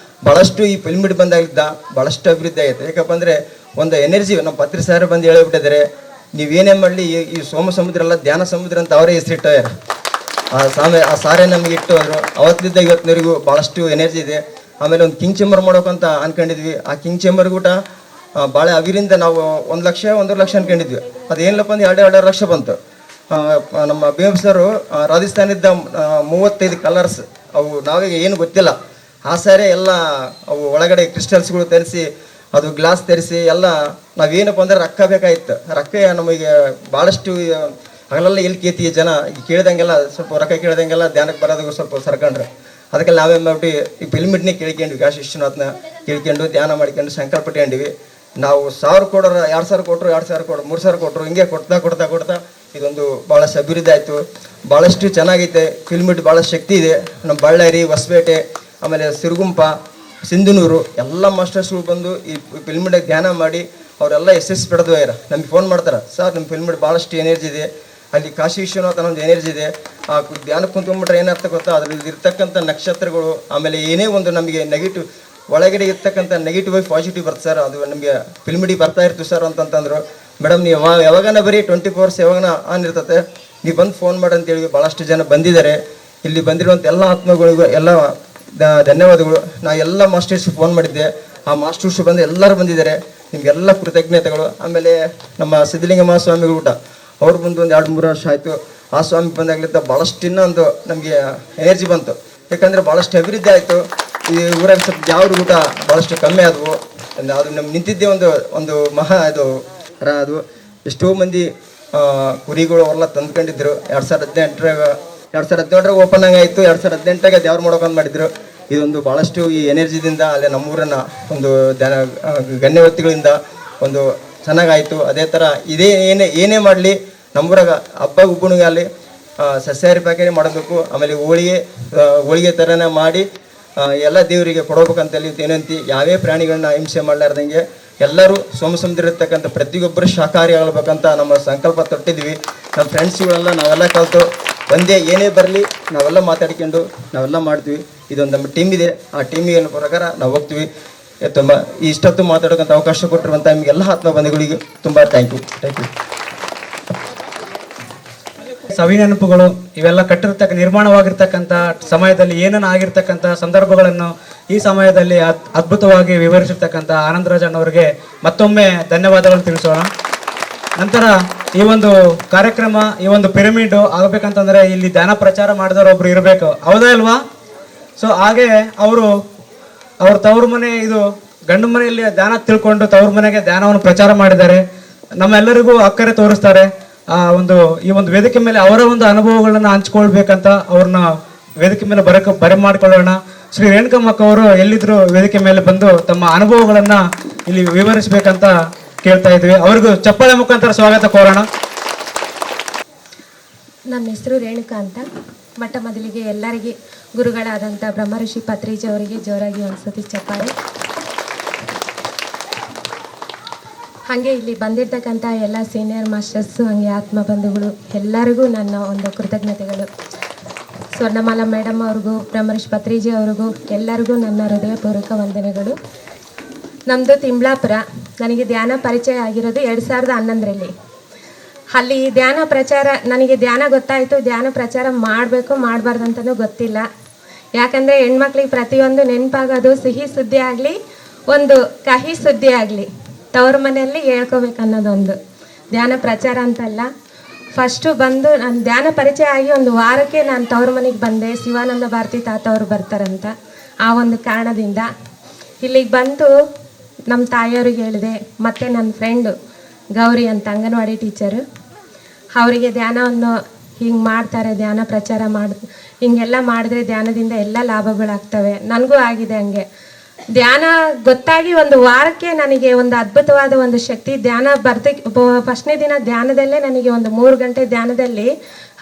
ಭಾಳಷ್ಟು ಈ ಪಿರಮಿಡ್ ಬಂದಾಗಿದ್ದ ಭಾಳಷ್ಟು ಅಭಿವೃದ್ಧಿ ಆಗೈತೆ. ಯಾಕಪ್ಪ ಅಂದರೆ ಒಂದು ಎನರ್ಜಿ ನಮ್ಮ 10 ಸಾವಿರ ಬಂದು ಹೇಳಿಬಿಟ್ಟಿದ್ದಾರೆ. ನೀವೇನೇ ಮಾಡಲಿ ಈ ಸೋಮ ಸಮುದ್ರ ಎಲ್ಲ ಧ್ಯಾನ ಸಮುದ್ರ ಅಂತ ಅವರೇ ಹೆಸರಿಟ್ಟಾರೆ. ಆ ಸಾರೆ ನಮಗೆ ಇಟ್ಟು ಹೋದ್ರು. ಅವತ್ತಿದ್ದ ಇವತ್ತಿನವರೆಗೂ ಭಾಳಷ್ಟು ಎನರ್ಜಿ ಇದೆ. ಆಮೇಲೆ ಒಂದು ಕಿಂಗ್ ಚೇಂಬರ್ ಮಾಡೋಕಂತ ಅನ್ಕೊಂಡಿದ್ವಿ. ಆ ಕಿಂಗ್ ಚೇಂಬರ್ಗೂಟ ಭಾಳ ಅವಿರಿಂದ ನಾವು 1 ಲಕ್ಷ 1.5 ಲಕ್ಷ ಅನ್ಕೊಂಡಿದ್ವಿ. ಅದೇನಿಲ್ಲಪ್ಪ ಅಂದ್ರೆ 2.5 ಲಕ್ಷ ಬಂತು. ನಮ್ಮ ಭೀಮ್ ಸರು ರಾಜಸ್ಥಾನದ 35 ಕಲರ್ಸ್ ಅವು ನಾವೀಗ ಏನು ಗೊತ್ತಿಲ್ಲ. ಆ ಸಾರೆ ಎಲ್ಲ ಅವು ಒಳಗಡೆ ಕ್ರಿಸ್ಟಲ್ಸ್ಗಳು ತರಿಸಿ ಅದು ಗ್ಲಾಸ್ ತರಿಸಿ ಎಲ್ಲ ನಾವೇನಪ್ಪ ಅಂದ್ರೆ ರೊಕ್ಕ ಬೇಕಾಗಿತ್ತು. ರೊಕ್ಕ ನಮಗೆ ಭಾಳಷ್ಟು ಹಗಲೆಲ್ಲ ಎಲ್ಲಿ ಕೇತಿ ಜನ ಕೇಳ್ದಂಗೆಲ್ಲ ಸ್ವಲ್ಪ ರೊಕ್ಕ ಕೇಳ್ದಂಗೆಲ್ಲ ಧ್ಯಾನಕ್ಕೆ ಬರೋದು ಸ್ವಲ್ಪ ಸರ್ಕೊಂಡ್ರೆ. ಅದಕ್ಕೆ ನಾವೇನು ಮಾಡ್ಬಿಟ್ಟು ಈ ಪಿರಮಿಡ್ನೇ ಕೇಳ್ಕೊಂಡ್ವಿ. ಕಾಶಿ ವಿಶ್ವನಾಥನ ಕೇಳ್ಕೊಂಡು ಧ್ಯಾನ ಮಾಡ್ಕೊಂಡು ಸಂಕಲ್ಪ ಪಟ್ಕೊಂಡಿವಿ. ನಾವು 1000 ಕೊಡೋರು 2,000 ಕೊಟ್ಟರು, 2,000 ಕೊಟ್ಟರು, 3,000 ಕೊಟ್ಟರು, ಹಿಂಗೆ ಕೊಡ್ತಾ ಇದೊಂದು ಭಾಳಷ್ಟು ಅಭಿವೃದ್ಧಿ ಆಯಿತು. ಭಾಳಷ್ಟು ಚೆನ್ನಾಗೈತೆ ಪಿರಮಿಡ್, ಭಾಳ ಶಕ್ತಿ ಇದೆ. ನಮ್ಮ ಬಳ್ಳಾರಿ, ಹೊಸಪೇಟೆ, ಆಮೇಲೆ ಸಿರುಗುಂಪ, ಸಿಂಧನೂರು ಎಲ್ಲ ಮಾಸ್ಟರ್ಸ್ಗಳು ಬಂದು ಈ ಪಿರಮಿಡ್ ಧ್ಯಾನ ಮಾಡಿ ಅವರೆಲ್ಲ SS ಪಡೆದು ಹೋಗ್ಯಾರ. ನಮಗೆ ಫೋನ್ ಮಾಡ್ತಾರೆ, ಸರ್ ನಿಮ್ಮ ಫಿಲ್ಮ್ ಭಾಳಷ್ಟು ಎನರ್ಜಿ ಇದೆ, ಅಲ್ಲಿ ಕಾಶಿ ವಿಶ್ವನಾಥ ಅನ್ನೋ ಒಂದು ಎನರ್ಜಿ ಇದೆ, ಆ ಧ್ಯಾನಕ್ಕೆ ಕುಂತ್ಕೊಂಡ್ಬಿಟ್ರೆ ಏನರ್ಥ ಗೊತ್ತಾ, ಅದ್ರಲ್ಲಿ ಇರ್ತಕ್ಕಂಥ ನಕ್ಷತ್ರಗಳು, ಆಮೇಲೆ ಏನೇ ಒಂದು ನಮಗೆ ನೆಗೆಟಿವ್ ಒಳಗಡೆ ಇರ್ತಕ್ಕಂಥ ನೆಗೆಟಿವ್ ಆಗಿ ಪಾಸಿಟಿವ್ ಬರ್ತದೆ ಸರ್, ಅದು ನಮಗೆ ಫಿಲ್ಮಿಡಿ ಬರ್ತಾ ಇರ್ತೀವಿ ಸರ್ ಅಂತಂತಂದರು. ಮೇಡಮ್ ನೀವು ಯಾವಾಗನ ಬರೀ 24 hours ಯಾವಾಗನ ಆನ್ ಇರ್ತತೆ, ನೀವು ಬಂದು ಫೋನ್ ಮಾಡಿ ಅಂತೇಳಿ ಭಾಳಷ್ಟು ಜನ ಬಂದಿದ್ದಾರೆ. ಇಲ್ಲಿ ಬಂದಿರುವಂಥ ಎಲ್ಲ ಆತ್ಮಗಳಿಗೂ ಎಲ್ಲ ಧನ್ಯವಾದಗಳು. ನಾ ಎಲ್ಲ ಮಾಸ್ಟರ್ಸ್ ಫೋನ್ ಮಾಡಿದ್ದೆ, ಆ ಮಾಸ್ಟರ್ಸ್ ಬಂದು ಎಲ್ಲರೂ ಬಂದಿದ್ದಾರೆ, ನಿಮಗೆಲ್ಲ ಕೃತಜ್ಞತೆಗಳು. ಆಮೇಲೆ ನಮ್ಮ ಸಿದ್ಧಲಿಂಗ ಮಹಾಸ್ವಾಮಿಗಳು ಊಟ ಅವ್ರು ಬಂದು ಒಂದು 2-3 ವರ್ಷ ಆಯಿತು. ಆ ಸ್ವಾಮಿ ಬಂದಾಗ್ಲಿಂದ ಭಾಳಷ್ಟು ಇನ್ನೊಂದು ನಮಗೆ ಎನರ್ಜಿ ಬಂತು, ಯಾಕಂದರೆ ಭಾಳಷ್ಟು ಅಭಿವೃದ್ಧಿ ಆಯಿತು. ಈ ಊರಾಗ ಸ್ವಲ್ಪ ಜಾವ್ರ ಊಟ ಭಾಳಷ್ಟು ಕಮ್ಮಿ ಆದವು. ಅದು ನಮ್ಗೆ ನಿಂತಿದ್ದೇ ಒಂದು ಮಹಾ ಅದು ಎಷ್ಟೋ ಮಂದಿ ಕುರಿಗಳು ಅವರೆಲ್ಲ ತಂದ್ಕೊಂಡಿದ್ರು. 2018 ಓಪನ್ ಆಗಾಯಿತು. 2018 ದೇವ್ರ ಮಾಡೋಕಂತ ಮಾಡಿದ್ರು. ಇದೊಂದು ಭಾಳಷ್ಟು ಈ ಎನರ್ಜಿದಿಂದ ಅಲ್ಲೇ ನಮ್ಮೂರನ್ನ ಒಂದು ಗಣ್ಯ ವ್ಯಕ್ತಿಗಳಿಂದ ಒಂದು ಚೆನ್ನಾಗಾಯಿತು. ಅದೇ ಥರ ಏನೇ ಮಾಡಲಿ ನಮ್ಮೂರಾಗ ಹಬ್ಬ ಉಬ್ಬಣಿಗೆ ಅಲ್ಲಿ ಸಸ್ಯಾಹಾರಿ ಪ್ಯಾಕೇಜ್ ಮಾಡಬೇಕು. ಆಮೇಲೆ ಹೋಳಿಗೆ ಥರನೇ ಮಾಡಿ ಎಲ್ಲ ದೇವರಿಗೆ ಕೊಡಬೇಕಂತೇಳಿ ಏನಂತಿ ಯಾವೇ ಪ್ರಾಣಿಗಳನ್ನ ಹಿಂಸೆ ಮಾಡಲಾರ್ದಂಗೆ ಎಲ್ಲರೂ ಸಮುದ್ರಿರ್ತಕ್ಕಂಥ ಪ್ರತಿಯೊಬ್ಬರು ಶಾಕಾಹಾರಿ ಆಗಬೇಕಂತ ನಮ್ಮ ಸಂಕಲ್ಪ ತೊಟ್ಟಿದ್ವಿ. ನಮ್ಮ ಫ್ರೆಂಡ್ಸ್ಗಳೆಲ್ಲ ನಾವೆಲ್ಲ ಕಲಿತು ಒಂದೇ ಏನೇ ಬರಲಿ ನಾವೆಲ್ಲ ಮಾತಾಡ್ಕೊಂಡು ನಾವೆಲ್ಲ ಮಾಡ್ತೀವಿ. ಇದೊಂದು ನಮ್ಮ ಟೀಮ್ ಇದೆ, ಆ ಟೀಮಿಗೆ ಪ್ರಕಾರ ನಾವು ಹೋಗ್ತೀವಿ. ತುಂಬ ಇಷ್ಟೊತ್ತು ಮಾತಾಡೋಕ್ಕಂಥ ಅವಕಾಶ ಕೊಟ್ಟಿರುವಂಥ ನಿಮಗೆಲ್ಲ ಆತ್ಮ ಬಂಧುಗಳಿಗೆ ತುಂಬ ಥ್ಯಾಂಕ್ ಯು. ಸವಿ ನೆನಪುಗಳು ಇವೆಲ್ಲ ನಿರ್ಮಾಣವಾಗಿರ್ತಕ್ಕಂಥ ಸಮಯದಲ್ಲಿ ಏನೇನು ಆಗಿರ್ತಕ್ಕಂಥ ಸಂದರ್ಭಗಳನ್ನು ಈ ಸಮಯದಲ್ಲಿ ಅದ್ಭುತವಾಗಿ ವಿವರಿಸಿರ್ತಕ್ಕಂಥ ಆನಂದರಾಜಣ್ಣವರಿಗೆ ಮತ್ತೊಮ್ಮೆ ಧನ್ಯವಾದಗಳನ್ನು ತಿಳಿಸೋಣ. ನಂತರ ಈ ಒಂದು ಕಾರ್ಯಕ್ರಮ, ಈ ಒಂದು ಪಿರಮಿಡ್ ಆಗಬೇಕಂತಂದ್ರೆ ಇಲ್ಲಿ ಧ್ಯಾನ ಪ್ರಚಾರ ಮಾಡಿದವರು ಒಬ್ರು ಇರಬೇಕು, ಹೌದಾ ಅಲ್ವಾ? ಸೊ ಹಾಗೆ ಅವ್ರ ತವ್ರ ಮನೆ, ಇದು ಗಂಡು ಮನೆಯಲ್ಲಿ ಧ್ಯಾನ ತಿಳ್ಕೊಂಡು ತವ್ರ ಮನೆಗೆ ಧ್ಯಾನವನ್ನು ಪ್ರಚಾರ ಮಾಡಿದ್ದಾರೆ. ನಮ್ಮೆಲ್ಲರಿಗೂ ಅಕ್ಕರೆ ತೋರಿಸ್ತಾರೆ. ಈ ಒಂದು ವೇದಿಕೆ ಮೇಲೆ ಅವರ ಒಂದು ಅನುಭವಗಳನ್ನ ಹಂಚ್ಕೊಳ್ಬೇಕಂತ ಅವ್ರನ್ನ ವೇದಿಕೆ ಮೇಲೆ ಬರೆ ಮಾಡಿಕೊಳ್ಳೋಣ. ಶ್ರೀ ರೇಣುಕಮ್ಮಕ್ಕ ಅವರು ಎಲ್ಲಿದ್ರು ವೇದಿಕೆ ಮೇಲೆ ಬಂದು ತಮ್ಮ ಅನುಭವಗಳನ್ನ ಇಲ್ಲಿ ವಿವರಿಸಬೇಕಂತ ಕೇಳ್ತಾ ಇದ್ವಿ. ಅವ್ರಿಗೂ ಚಪ್ಪಾಳೆ ಮುಖಾಂತರ ಸ್ವಾಗತ ಕೋರೋಣ. ನನ್ನ ಹೆಸರು ರೇಣುಕಾ ಅಂತ. ಮೊದಲಿಗೆ ಎಲ್ಲರಿಗೆ ಗುರುಗಳಾದಂಥ ಬ್ರಹ್ಮಋಷಿ ಪತ್ರಿಜಿ ಅವರಿಗೆ ಜೋರಾಗಿ ಅನ್ಸತಿ ಚಪ್ಪಾಳೆ. ಹಾಗೆ ಇಲ್ಲಿ ಬಂದಿರ್ತಕ್ಕಂಥ ಎಲ್ಲ ಸೀನಿಯರ್ ಮಾಸ್ಟರ್ಸು, ಹಾಗೆ ಆತ್ಮ ಬಂಧುಗಳು ಎಲ್ಲರಿಗೂ ನನ್ನ ಒಂದು ಕೃತಜ್ಞತೆಗಳು. ಸ್ವರ್ಣಮಾಲಾ ಮೇಡಮ್ ಅವ್ರಿಗೂ, ಬ್ರಹ್ಮಋಷಿ ಪತ್ರಿಜಿ ಅವ್ರಿಗೂ ಎಲ್ಲರಿಗೂ ನನ್ನ ಹೃದಯಪೂರ್ವಕ ವಂದನೆಗಳು. ನಮ್ಮದು ತಿಮ್ಲಾಪುರ. ನನಗೆ ಧ್ಯಾನ ಪರಿಚಯ ಆಗಿರೋದು 2011ರಲ್ಲಿ. ಅಲ್ಲಿ ಧ್ಯಾನ ಪ್ರಚಾರ, ನನಗೆ ಧ್ಯಾನ ಗೊತ್ತಾಯಿತು. ಧ್ಯಾನ ಪ್ರಚಾರ ಮಾಡಬೇಕು ಮಾಡಬಾರ್ದು ಅಂತಲೂ ಗೊತ್ತಿಲ್ಲ. ಯಾಕಂದರೆ ಹೆಣ್ಮಕ್ಳಿಗೆ ಪ್ರತಿಯೊಂದು ನೆನಪಾಗೋದು ಸಿಹಿ ಸುದ್ದಿ ಆಗಲಿ, ಒಂದು ಕಹಿ ಸುದ್ದಿ ಆಗಲಿ ತವ್ರ ಮನೆಯಲ್ಲಿ ಹೇಳ್ಕೋಬೇಕು ಅನ್ನೋದೊಂದು. ಧ್ಯಾನ ಪ್ರಚಾರ ಅಂತಲ್ಲ. ಫಸ್ಟು ಬಂದು ನಾನು ಧ್ಯಾನ ಪರಿಚಯ ಆಗಿ ಒಂದು ವಾರಕ್ಕೆ ನಾನು ತವ್ರ ಮನೆಗೆ ಬಂದೆ. ಶಿವಾನಂದ ಭಾರತಿ ತಾತ ಅವರು ಬರ್ತಾರಂತ ಆ ಒಂದು ಕಾರಣದಿಂದ ಇಲ್ಲಿಗೆ ಬಂದು ನಮ್ಮ ತಾಯಿಯವ್ರಿಗೆ ಹೇಳಿದೆ. ಮತ್ತು ನನ್ನ ಫ್ರೆಂಡು ಗೌರಿ ಅಂತ ಅಂಗನವಾಡಿ ಟೀಚರು, ಅವರಿಗೆ ಧ್ಯಾನವನ್ನು ಹಿಂಗೆ ಮಾಡ್ತಾರೆ, ಧ್ಯಾನ ಪ್ರಚಾರ ಹಿಂಗೆಲ್ಲ ಮಾಡಿದ್ರೆ ಧ್ಯಾನದಿಂದ ಎಲ್ಲ ಲಾಭಗಳಾಗ್ತವೆ. ನನಗೂ ಆಗಿದೆ ಹಂಗೆ. ಧ್ಯಾನ ಗೊತ್ತಾಗಿ ಒಂದು ವಾರಕ್ಕೆ ನನಗೆ ಒಂದು ಅದ್ಭುತವಾದ ಒಂದು ಶಕ್ತಿ. ಧ್ಯಾನ ಫಸ್ಟ್ನೇ ದಿನ ಧ್ಯಾನದಲ್ಲೇ ನನಗೆ ಒಂದು 3 ಗಂಟೆ ಧ್ಯಾನದಲ್ಲಿ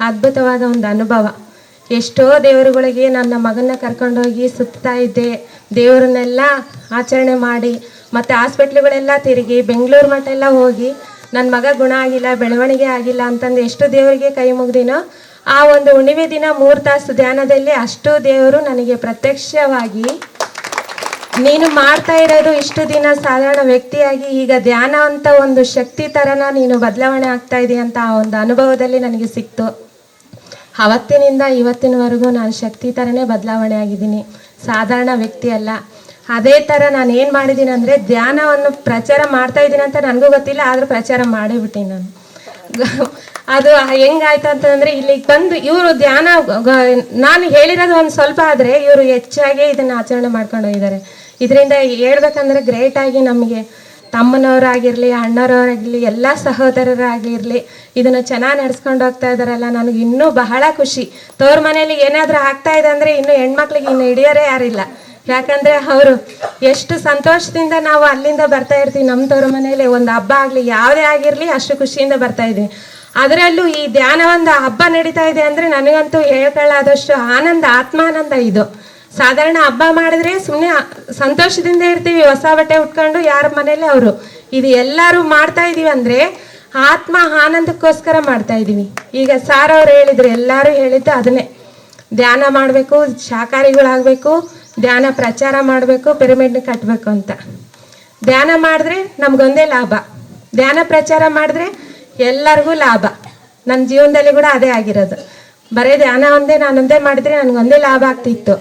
ಅದ್ಭುತವಾದ ಒಂದು ಅನುಭವ. ಎಷ್ಟೋ ದೇವರುಗಳಿಗೆ ನನ್ನ ಮಗನ್ನ ಕರ್ಕೊಂಡೋಗಿ ಸುತ್ತಾ ಇದ್ದೆ. ದೇವರನ್ನೆಲ್ಲ ಆಚರಣೆ ಮಾಡಿ ಮತ್ತು ಹಾಸ್ಪಿಟ್ಲುಗಳೆಲ್ಲ ತಿರುಗಿ ಬೆಂಗಳೂರು ಮಟ್ಟ ಎಲ್ಲ ಹೋಗಿ ನನ್ನ ಮಗ ಗುಣ ಆಗಿಲ್ಲ, ಬೆಳವಣಿಗೆ ಆಗಿಲ್ಲ ಅಂತಂದು ಎಷ್ಟು ದೇವರಿಗೆ ಕೈ ಮುಗ್ದಿನೋ, ಆ ಒಂದು ಹುಣ್ಣಿಮೆ ದಿನ 3 ತಾಸು ಧ್ಯಾನದಲ್ಲಿ ಅಷ್ಟು ದೇವರು ನನಗೆ ಪ್ರತ್ಯಕ್ಷವಾಗಿ ನೀನು ಮಾಡ್ತಾ ಇರೋದು ಇಷ್ಟು ದಿನ ಸಾಧಾರಣ ವ್ಯಕ್ತಿಯಾಗಿ ಈಗ ಧ್ಯಾನ ಅಂತ ಒಂದು ಶಕ್ತಿ ಥರನ ನೀನು ಬದಲಾವಣೆ ಆಗ್ತಾ ಇದೆಯಾ ಅಂತ ಆ ಒಂದು ಅನುಭವದಲ್ಲಿ ನನಗೆ ಸಿಕ್ತು. ಅವತ್ತಿನಿಂದ ಇವತ್ತಿನವರೆಗೂ ನಾನು ಶಕ್ತಿ ಥರನೇ ಬದಲಾವಣೆ ಆಗಿದ್ದೀನಿ, ಸಾಧಾರಣ ವ್ಯಕ್ತಿ ಅಲ್ಲ. ಅದೇ ಥರ ನಾನು ಏನು ಮಾಡಿದ್ದೀನಿ ಅಂದರೆ ಧ್ಯಾನವನ್ನು ಪ್ರಚಾರ ಮಾಡ್ತಾ ಇದ್ದೀನಿ ಅಂತ ನನಗೂ ಗೊತ್ತಿಲ್ಲ, ಆದರೂ ಪ್ರಚಾರ ಮಾಡಿಬಿಟ್ಟಿನಿ ನಾನು. ಅದು ಹೆಂಗಾಯ್ತು ಅಂತಂದರೆ ಇಲ್ಲಿಗೆ ಬಂದು ಇವರು ಧ್ಯಾನ ನಾನು ಹೇಳಿರೋದು ಒಂದು ಸ್ವಲ್ಪ ಆದರೆ ಇವರು ಹೆಚ್ಚಾಗಿ ಇದನ್ನು ಆಚರಣೆ ಮಾಡ್ಕೊಂಡು ಹೋಗಿದ್ದಾರೆ. ಇದರಿಂದ ಹೇಳ್ಬೇಕಂದ್ರೆ ಗ್ರೇಟಾಗಿ ನಮಗೆ ತಮ್ಮನವರಾಗಿರಲಿ, ಅಣ್ಣವರಾಗಿರಲಿ, ಎಲ್ಲ ಸಹೋದರರಾಗಿರಲಿ ಇದನ್ನು ಚೆನ್ನಾಗಿ ನಡೆಸ್ಕೊಂಡು ಹೋಗ್ತಾ ಇದ್ದಾರಲ್ಲ, ನನಗೆ ಇನ್ನೂ ಬಹಳ ಖುಷಿ. ತವ್ರ ಮನೇಲಿ ಏನಾದರೂ ಆಗ್ತಾ ಇದೆ ಅಂದರೆ ಇನ್ನೂ ಹೆಣ್ಮಕ್ಳಿಗೆ ಇನ್ನು ಹಿಡಿಯೋರೇ ಯಾರಿಲ್ಲ. ಯಾಕಂದರೆ ಅವರು ಎಷ್ಟು ಸಂತೋಷದಿಂದ ನಾವು ಅಲ್ಲಿಂದ ಬರ್ತಾ ಇರ್ತೀವಿ. ನಮ್ಮ ತವ್ರ ಮನೇಲಿ ಒಂದು ಹಬ್ಬ ಆಗಲಿ ಯಾವುದೇ ಆಗಿರಲಿ ಅಷ್ಟು ಖುಷಿಯಿಂದ ಬರ್ತಾ ಇದ್ದೀವಿ. ಅದರಲ್ಲೂ ಈ ಧ್ಯಾನ ಒಂದು ಹಬ್ಬ ನಡೀತಾ ಇದೆ ಅಂದರೆ ನನಗಂತೂ ಹೇಳ್ಕೊಳ್ಳಾದಷ್ಟು ಆನಂದ, ಆತ್ಮಾನಂದ ಇದು. ಸಾಧಾರಣ ಹಬ್ಬ ಮಾಡಿದ್ರೆ ಸುಮ್ಮನೆ ಸಂತೋಷದಿಂದ ಇರ್ತೀವಿ, ಹೊಸ ಬಟ್ಟೆ ಉಟ್ಕೊಂಡು ಯಾರ ಮನೇಲಿ ಅವರು. ಇದು ಎಲ್ಲರೂ ಮಾಡ್ತಾ ಇದೀವಿ ಅಂದರೆ ಆತ್ಮ ಆನಂದಕ್ಕೋಸ್ಕರ ಮಾಡ್ತಾ ಇದ್ದೀವಿ. ಈಗ ಸಾರ್ ಅವ್ರು ಹೇಳಿದ್ರು, ಎಲ್ಲರೂ ಹೇಳಿದ್ದು ಅದನ್ನೇ, ಧ್ಯಾನ ಮಾಡಬೇಕು, ಶಾಕಾಹಾರಿಗಳಾಗಬೇಕು, ಧ್ಯಾನ ಪ್ರಚಾರ ಮಾಡಬೇಕು, ಪಿರಮಿಡ್ನ ಕಟ್ಟಬೇಕು ಅಂತ. ಧ್ಯಾನ ಮಾಡಿದ್ರೆ ನಮಗೊಂದೇ ಲಾಭ, ಧ್ಯಾನ ಪ್ರಚಾರ ಮಾಡಿದ್ರೆ ಎಲ್ಲರಿಗೂ ಲಾಭ. ನನ್ನ ಜೀವನದಲ್ಲಿ ಕೂಡ ಅದೇ ಆಗಿರೋದು. ಬರೀ ಧ್ಯಾನ ನಾನೊಂದೇ ಮಾಡಿದ್ರೆ ನನಗೊಂದೇ ಲಾಭ ಆಗ್ತಿತ್ತು.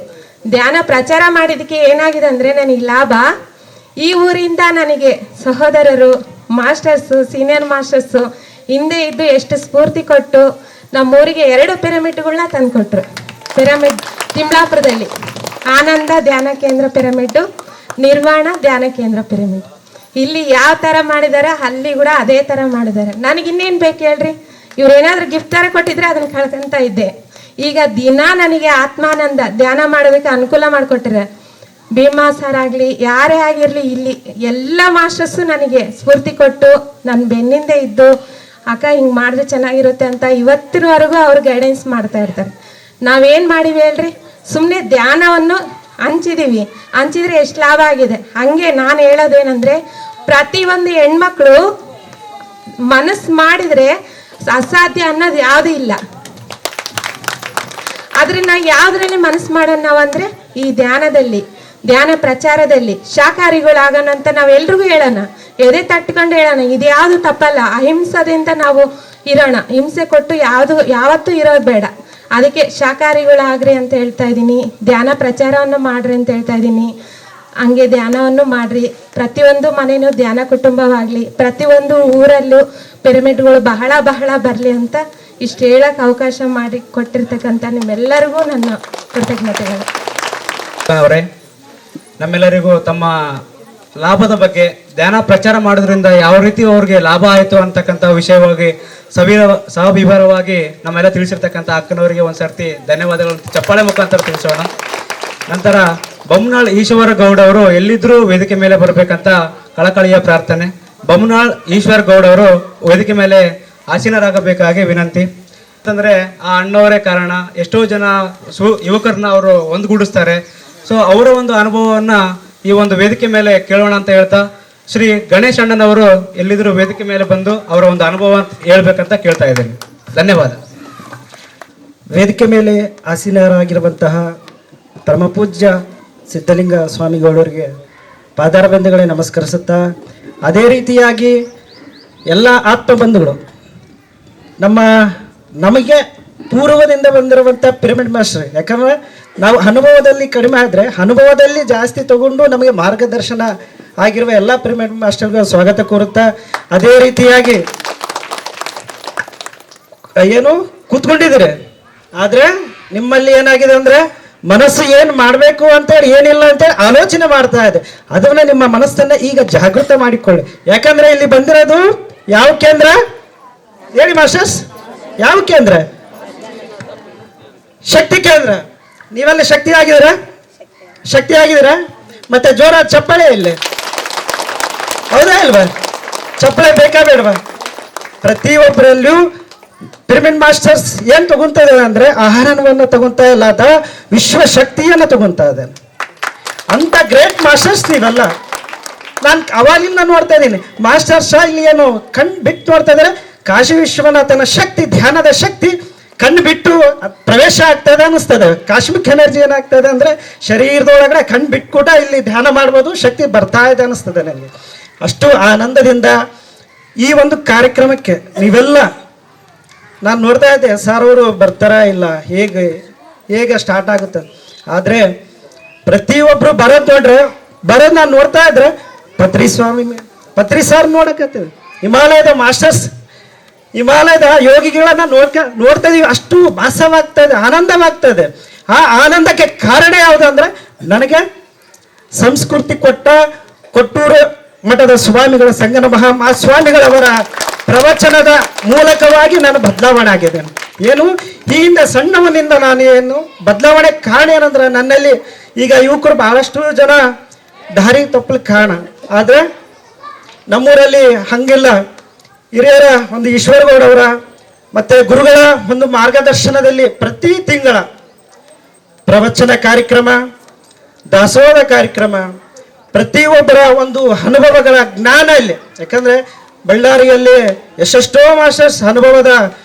ಧ್ಯಾನ ಪ್ರಚಾರ ಮಾಡಿದ್ದಕ್ಕೆ ಏನಾಗಿದೆ ಅಂದರೆ ನನಗೆ ಲಾಭ, ಈ ಊರಿಂದ ನನಗೆ ಸಹೋದರರು, ಮಾಸ್ಟರ್ಸು, ಸೀನಿಯರ್ ಮಾಸ್ಟರ್ಸು ಹಿಂದೆ ಇದ್ದು ಎಷ್ಟು ಸ್ಫೂರ್ತಿ ಕೊಟ್ಟು ನಮ್ಮೂರಿಗೆ 2 ಪಿರಮಿಡ್ಗಳನ್ನ ತಂದುಕೊಟ್ರು. ಪಿರಮಿಡ್ ತಿಮ್ಲಾಪುರದಲ್ಲಿ ಆನಂದ ಧ್ಯಾನ ಕೇಂದ್ರ ಪಿರಮಿಡ್ಡು, ನಿರ್ವಾಣ ಧ್ಯಾನ ಕೇಂದ್ರ ಪಿರಮಿಡ್. ಇಲ್ಲಿ ಯಾವ ಥರ ಮಾಡಿದ್ದಾರೆ ಅಲ್ಲಿ ಕೂಡ ಅದೇ ಥರ ಮಾಡಿದ್ದಾರೆ. ನನಗೆ ಇನ್ನೇನು ಬೇಕು ಹೇಳ್ರಿ? ಇವ್ರು ಏನಾದರೂ ಗಿಫ್ಟ್ ಥರ ಕೊಟ್ಟಿದ್ರೆ ಅದನ್ನು ಕಳ್ಕೊಂತ ಇದ್ದೆ. ಈಗ ದಿನ ನನಗೆ ಆತ್ಮಾನಂದ ಧ್ಯಾನ ಮಾಡೋದಕ್ಕೆ ಅನುಕೂಲ ಮಾಡಿಕೊಟ್ಟಿದ್ದಾರೆ. ಭೀಮಾ ಸರ್ ಆಗಲಿ, ಯಾರೇ ಆಗಿರಲಿ, ಇಲ್ಲಿ ಎಲ್ಲ ಮಾಸ್ಟರ್ಸು ನನಗೆ ಸ್ಫೂರ್ತಿ ಕೊಟ್ಟು ನನ್ನ ಬೆನ್ನಿಂದೆ ಇದ್ದು, ಅಕ್ಕ ಹಿಂಗೆ ಮಾಡಿದ್ರೆ ಚೆನ್ನಾಗಿರುತ್ತೆ ಅಂತ ಇವತ್ತಿನವರೆಗೂ ಅವ್ರು ಗೈಡೆನ್ಸ್ ಮಾಡ್ತಾ ಇರ್ತಾರೆ. ನಾವೇನು ಮಾಡಿವಿ ಹೇಳ್ರಿ? ಸುಮ್ಮನೆ ಧ್ಯಾನವನ್ನು ಹಂಚಿದ್ದೀವಿ, ಹಂಚಿದ್ರೆ ಎಷ್ಟು ಲಾಭ ಆಗಿದೆ. ಹಾಗೆ ನಾನು ಹೇಳೋದೇನೆಂದರೆ, ಪ್ರತಿಯೊಂದು ಹೆಣ್ಮಕ್ಳು ಮನಸ್ಸು ಮಾಡಿದರೆ ಅಸಾಧ್ಯ ಅನ್ನೋದು ಯಾವುದೂ ಇಲ್ಲ. ಆದರೆ ನಾವು ಯಾವುದರಲ್ಲಿ ಮನಸ್ಸು ಮಾಡೋಣ ನಾವಂದರೆ ಈ ಧ್ಯಾನದಲ್ಲಿ, ಧ್ಯಾನ ಪ್ರಚಾರದಲ್ಲಿ ಶಾಕಾಹಾರಿಗಳಾಗೋಣ ಅಂತ ನಾವೆಲ್ರಿಗೂ ಹೇಳೋಣ, ಎದೆ ತಟ್ಕೊಂಡು ಹೇಳೋಣ. ಇದು ಯಾವುದು ತಪ್ಪಲ್ಲ, ಅಹಿಂಸದಿಂದ ನಾವು ಇರೋಣ. ಹಿಂಸೆ ಕೊಟ್ಟು ಯಾವತ್ತೂ ಇರೋದು ಬೇಡ. ಅದಕ್ಕೆ ಶಾಕಾಹಾರಿಗಳಾಗ್ರಿ ಅಂತ ಹೇಳ್ತಾ ಇದ್ದೀನಿ, ಧ್ಯಾನ ಪ್ರಚಾರವನ್ನು ಮಾಡ್ರಿ ಅಂತ ಹೇಳ್ತಾ ಇದ್ದೀನಿ. ಹಂಗೆ ಧ್ಯಾನವನ್ನು ಮಾಡ್ರಿ, ಪ್ರತಿಯೊಂದು ಮನೆಯೂ ಧ್ಯಾನ ಕುಟುಂಬವಾಗಲಿ, ಪ್ರತಿಯೊಂದು ಊರಲ್ಲೂ ಪಿರಮಿಡ್ಗಳು ಬಹಳ ಬಹಳ ಬರಲಿ ಅಂತ ಇಷ್ಟು ಹೇಳಕ್ಕೆ ಅವಕಾಶ ಮಾಡಿ ಕೊಟ್ಟಿರ್ತಕ್ಕಂಥ ನಿಮ್ಮೆಲ್ಲರಿಗೂ ನನ್ನ ಕೃತಜ್ಞತೆಗಳು. ಅವರೇ, ನಮ್ಮೆಲ್ಲರಿಗೂ ತಮ್ಮ ಲಾಭದ ಬಗ್ಗೆ, ಧ್ಯಾನ ಪ್ರಚಾರ ಮಾಡೋದ್ರಿಂದ ಯಾವ ರೀತಿ ಅವ್ರಿಗೆ ಲಾಭ ಆಯಿತು ಅಂತಕ್ಕಂಥ ವಿಷಯವಾಗಿ ಸವಿವರವಾಗಿ ನಮ್ಮೆಲ್ಲ ತಿಳಿಸಿರ್ತಕ್ಕಂಥ ಅಕ್ಕನವರಿಗೆ ಒಂದು ಸರ್ತಿ ಧನ್ಯವಾದಗಳನ್ನು ಚಪ್ಪಾಳೆ ಮುಖಾಂತರ ತಿಳಿಸೋಣ. ನಂತರ ಬೊಮ್ಮನಾಳ್ ಈಶ್ವರ ಗೌಡ ಅವರು ಎಲ್ಲಿದ್ದರೂ ವೇದಿಕೆ ಮೇಲೆ ಬರಬೇಕಂತ ಕಳಕಳಿಯ ಪ್ರಾರ್ಥನೆ. ಬೊಮ್ಮನಾಳ್ ಈಶ್ವರ ಗೌಡ ಅವರು ವೇದಿಕೆ ಮೇಲೆ ಆಸೀನರಾಗಬೇಕಾಗಿ ವಿನಂತಿ. ಅಂತಂದರೆ ಆ ಅಣ್ಣವರೇ ಕಾರಣ, ಎಷ್ಟೋ ಜನ ಯುವಕರನ್ನ ಅವರು ಒಂದುಗೂಡಿಸ್ತಾರೆ. ಸೊ ಅವರ ಒಂದು ಅನುಭವವನ್ನು ಈ ಒಂದು ವೇದಿಕೆ ಮೇಲೆ ಕೇಳೋಣ ಅಂತ ಹೇಳ್ತಾ, ಶ್ರೀ ಗಣೇಶ್ ಅಣ್ಣನವರು ಎಲ್ಲಿದ್ದರೂ ವೇದಿಕೆ ಮೇಲೆ ಬಂದು ಅವರ ಒಂದು ಅನುಭವ ಹೇಳ್ಬೇಕಂತ ಕೇಳ್ತಾ ಇದ್ದೀನಿ. ಧನ್ಯವಾದ. ವೇದಿಕೆ ಮೇಲೆ ಆಸೀನರಾಗಿರುವಂತಹ ಪರಮಪೂಜ್ಯ ಸಿದ್ಧಲಿಂಗ ಸ್ವಾಮಿಗಳವರಿಗೆ ಪಾದಾರಬಂಧುಗಳೇ ನಮಸ್ಕರಿಸುತ್ತಾ, ಅದೇ ರೀತಿಯಾಗಿ ಎಲ್ಲ ಆತ್ಮಬಂಧುಗಳು, ನಮಗೆ ಪೂರ್ವದಿಂದ ಬಂದಿರುವಂಥ ಪಿರಮಿಡ್ ಮಾಸ್ಟರ್. ಯಾಕಂದರೆ ನಾವು ಅನುಭವದಲ್ಲಿ ಕಡಿಮೆ ಆದರೆ ಅನುಭವದಲ್ಲಿ ಜಾಸ್ತಿ ತಗೊಂಡು ನಮಗೆ ಮಾರ್ಗದರ್ಶನ ಆಗಿರುವ ಎಲ್ಲ ಪಿರಮಿಡ್ ಮಾಸ್ಟರ್ಗಳು ಸ್ವಾಗತ ಕೋರುತ್ತಾ, ಅದೇ ರೀತಿಯಾಗಿ ಏನು ಕೂತ್ಕೊಂಡಿದ್ದೀರಿ, ಆದರೆ ನಿಮ್ಮಲ್ಲಿ ಏನಾಗಿದೆ ಅಂದರೆ ಮನಸ್ಸು ಏನು ಮಾಡಬೇಕು ಅಂತೇಳಿ ಏನಿಲ್ಲ ಅಂತೇಳಿ ಆಲೋಚನೆ ಮಾಡ್ತಾ ಇದೆ. ಅದನ್ನ ನಿಮ್ಮ ಮನಸ್ಸನ್ನು ಈಗ ಜಾಗೃತ ಮಾಡಿಕೊಳ್ಳಿ. ಯಾಕಂದ್ರೆ ಇಲ್ಲಿ ಬಂದಿರೋದು ಯಾವ ಕೇಂದ್ರ ಹೇಳಿ ಮಾಸ್ಟರ್ಸ್? ಯಾವ ಕೇಂದ್ರ? ಶಕ್ತಿ ಕೇಂದ್ರ. ನೀವೆಲ್ಲ ಶಕ್ತಿ ಆಗಿದ್ದೀರಾ? ಶಕ್ತಿ ಆಗಿದ್ದೀರಾ? ಮತ್ತೆ ಜೋರಾದ ಚಪ್ಪಾಳೆ ಇಲ್ಲಿ, ಹೌದಾ ಇಲ್ವಾ? ಚಪ್ಪಾಳೆ ಬೇಕಾ ಬೇಡವಾ? ಪ್ರತಿಯೊಬ್ಬರಲ್ಲೂ ಪಿರಮಿಡ್ ಮಾಸ್ಟರ್ಸ್ ಏನ್ ತಗೊಂತಾ ಇದ್ದಾರೆ ಅಂದ್ರೆ ಆಹಾರವನ್ನು ತಗೊಂತಾ ಇಲ್ಲ, ಅದ ವಿಶ್ವಶಕ್ತಿಯನ್ನು ತಗೊಂತಾ ಇದೆ. ಅಂತ ಗ್ರೇಟ್ ಮಾಸ್ಟರ್ಸ್ ನೀವೆಲ್ಲ. ನಾನು ಅವಾಗಿಂದ ನೋಡ್ತಾ ಇದ್ದೀನಿ ಮಾಸ್ಟರ್ಸ್ ಇಲ್ಲಿ ಏನು ಕಣ್ ಬಿಟ್ಟು ನೋಡ್ತಾ ಇದ್ದಾರೆ. ಕಾಶಿ ವಿಶ್ವನಾಥನ ಶಕ್ತಿ, ಧ್ಯಾನದ ಶಕ್ತಿ ಕಣ್ಣು ಬಿಟ್ಟು ಪ್ರವೇಶ ಆಗ್ತದೆ ಅನ್ನಿಸ್ತದೆ. ಕಾಶ್ಮಿಕ್ ಎನರ್ಜಿ ಏನಾಗ್ತದೆ ಅಂದ್ರೆ ಶರೀರದೊಳಗಡೆ ಕಣ್ಣು ಬಿಟ್ಟು ಕೂಡ ಇಲ್ಲಿ ಧ್ಯಾನ ಮಾಡ್ಬೋದು, ಶಕ್ತಿ ಬರ್ತಾ ಇದೆ ಅನ್ನಿಸ್ತದೆ ನನಗೆ. ಅಷ್ಟು ಆನಂದದಿಂದ ಈ ಒಂದು ಕಾರ್ಯಕ್ರಮಕ್ಕೆ ನೀವೆಲ್ಲ, ನಾನು ನೋಡ್ತಾ ಇದ್ದೆ ಸರ್ ಅವರು ಬರ್ತಾರಾ ಇಲ್ಲ, ಹೇಗೆ ಸ್ಟಾರ್ಟ್ ಆಗುತ್ತೆ. ಆದರೆ ಪ್ರತಿಯೊಬ್ಬರು ಬರೋದು ನೋಡ್ರೆ ನಾನು ನೋಡ್ತಾ ಇದ್ರೆ ಪತ್ರಿ ಸರ್ ನೋಡಕತ್ತೀವಿ, ಹಿಮಾಲಯದ ಮಾಸ್ಟರ್ಸ್, ಹಿಮಾಲಯದ ಯೋಗಿಗಳನ್ನ ನೋಡ್ತಾ ಇದೀವಿ. ಅಷ್ಟು ಭಾಸವಾಗ್ತಾ ಇದೆ, ಆನಂದವಾಗ್ತಾ ಇದೆ. ಆ ಆನಂದಕ್ಕೆ ಕಾರಣ ಯಾವುದು ಅಂದ್ರೆ ನನಗೆ ಸಂಸ್ಕೃತಿ ಕೊಟ್ಟೂರು ಮಠದ ಸ್ವಾಮಿಗಳ ಸಂಗನ ಮಹಾಸ್ವಾಮಿಗಳವರ ಪ್ರವಚನದ ಮೂಲಕವಾಗಿ ನಾನು ಬದಲಾವಣೆ ಆಗಿದ್ದೇನೆ. ಏನು ಈ ಹಿಂದೆ ಸಣ್ಣವನಿಂದ ನಾನು ಏನು ಬದಲಾವಣೆ ಕಾರಣ ಏನಂದ್ರೆ ನನ್ನಲ್ಲಿ ಈಗ ಯುವಕರು ಬಹಳಷ್ಟು ಜನ ದಾರಿ ತಪ್ಪಲಿಕ್ಕೆ ಕಾರಣ. ಆದರೆ ನಮ್ಮೂರಲ್ಲಿ ಹಂಗಿಲ್ಲ. ಹಿರಿಯರ ಒಂದು ಈಶ್ವರಗೌಡವರ ಮತ್ತೆ ಗುರುಗಳ ಒಂದು ಮಾರ್ಗದರ್ಶನದಲ್ಲಿ ಪ್ರತಿ ತಿಂಗಳ ಪ್ರವಚನ ಕಾರ್ಯಕ್ರಮ, ದಾಸೋಹ ಕಾರ್ಯಕ್ರಮ, ಪ್ರತಿಯೊಬ್ಬರ ಒಂದು ಅನುಭವಗಳ ಜ್ಞಾನ ಇಲ್ಲಿ. ಯಾಕಂದ್ರೆ ಬಳ್ಳಾರಿಯಲ್ಲಿ ಎಷ್ಟೆಷ್ಟೋ ಮಾಸ್ಟರ್ಸ್ ಅನುಭವದ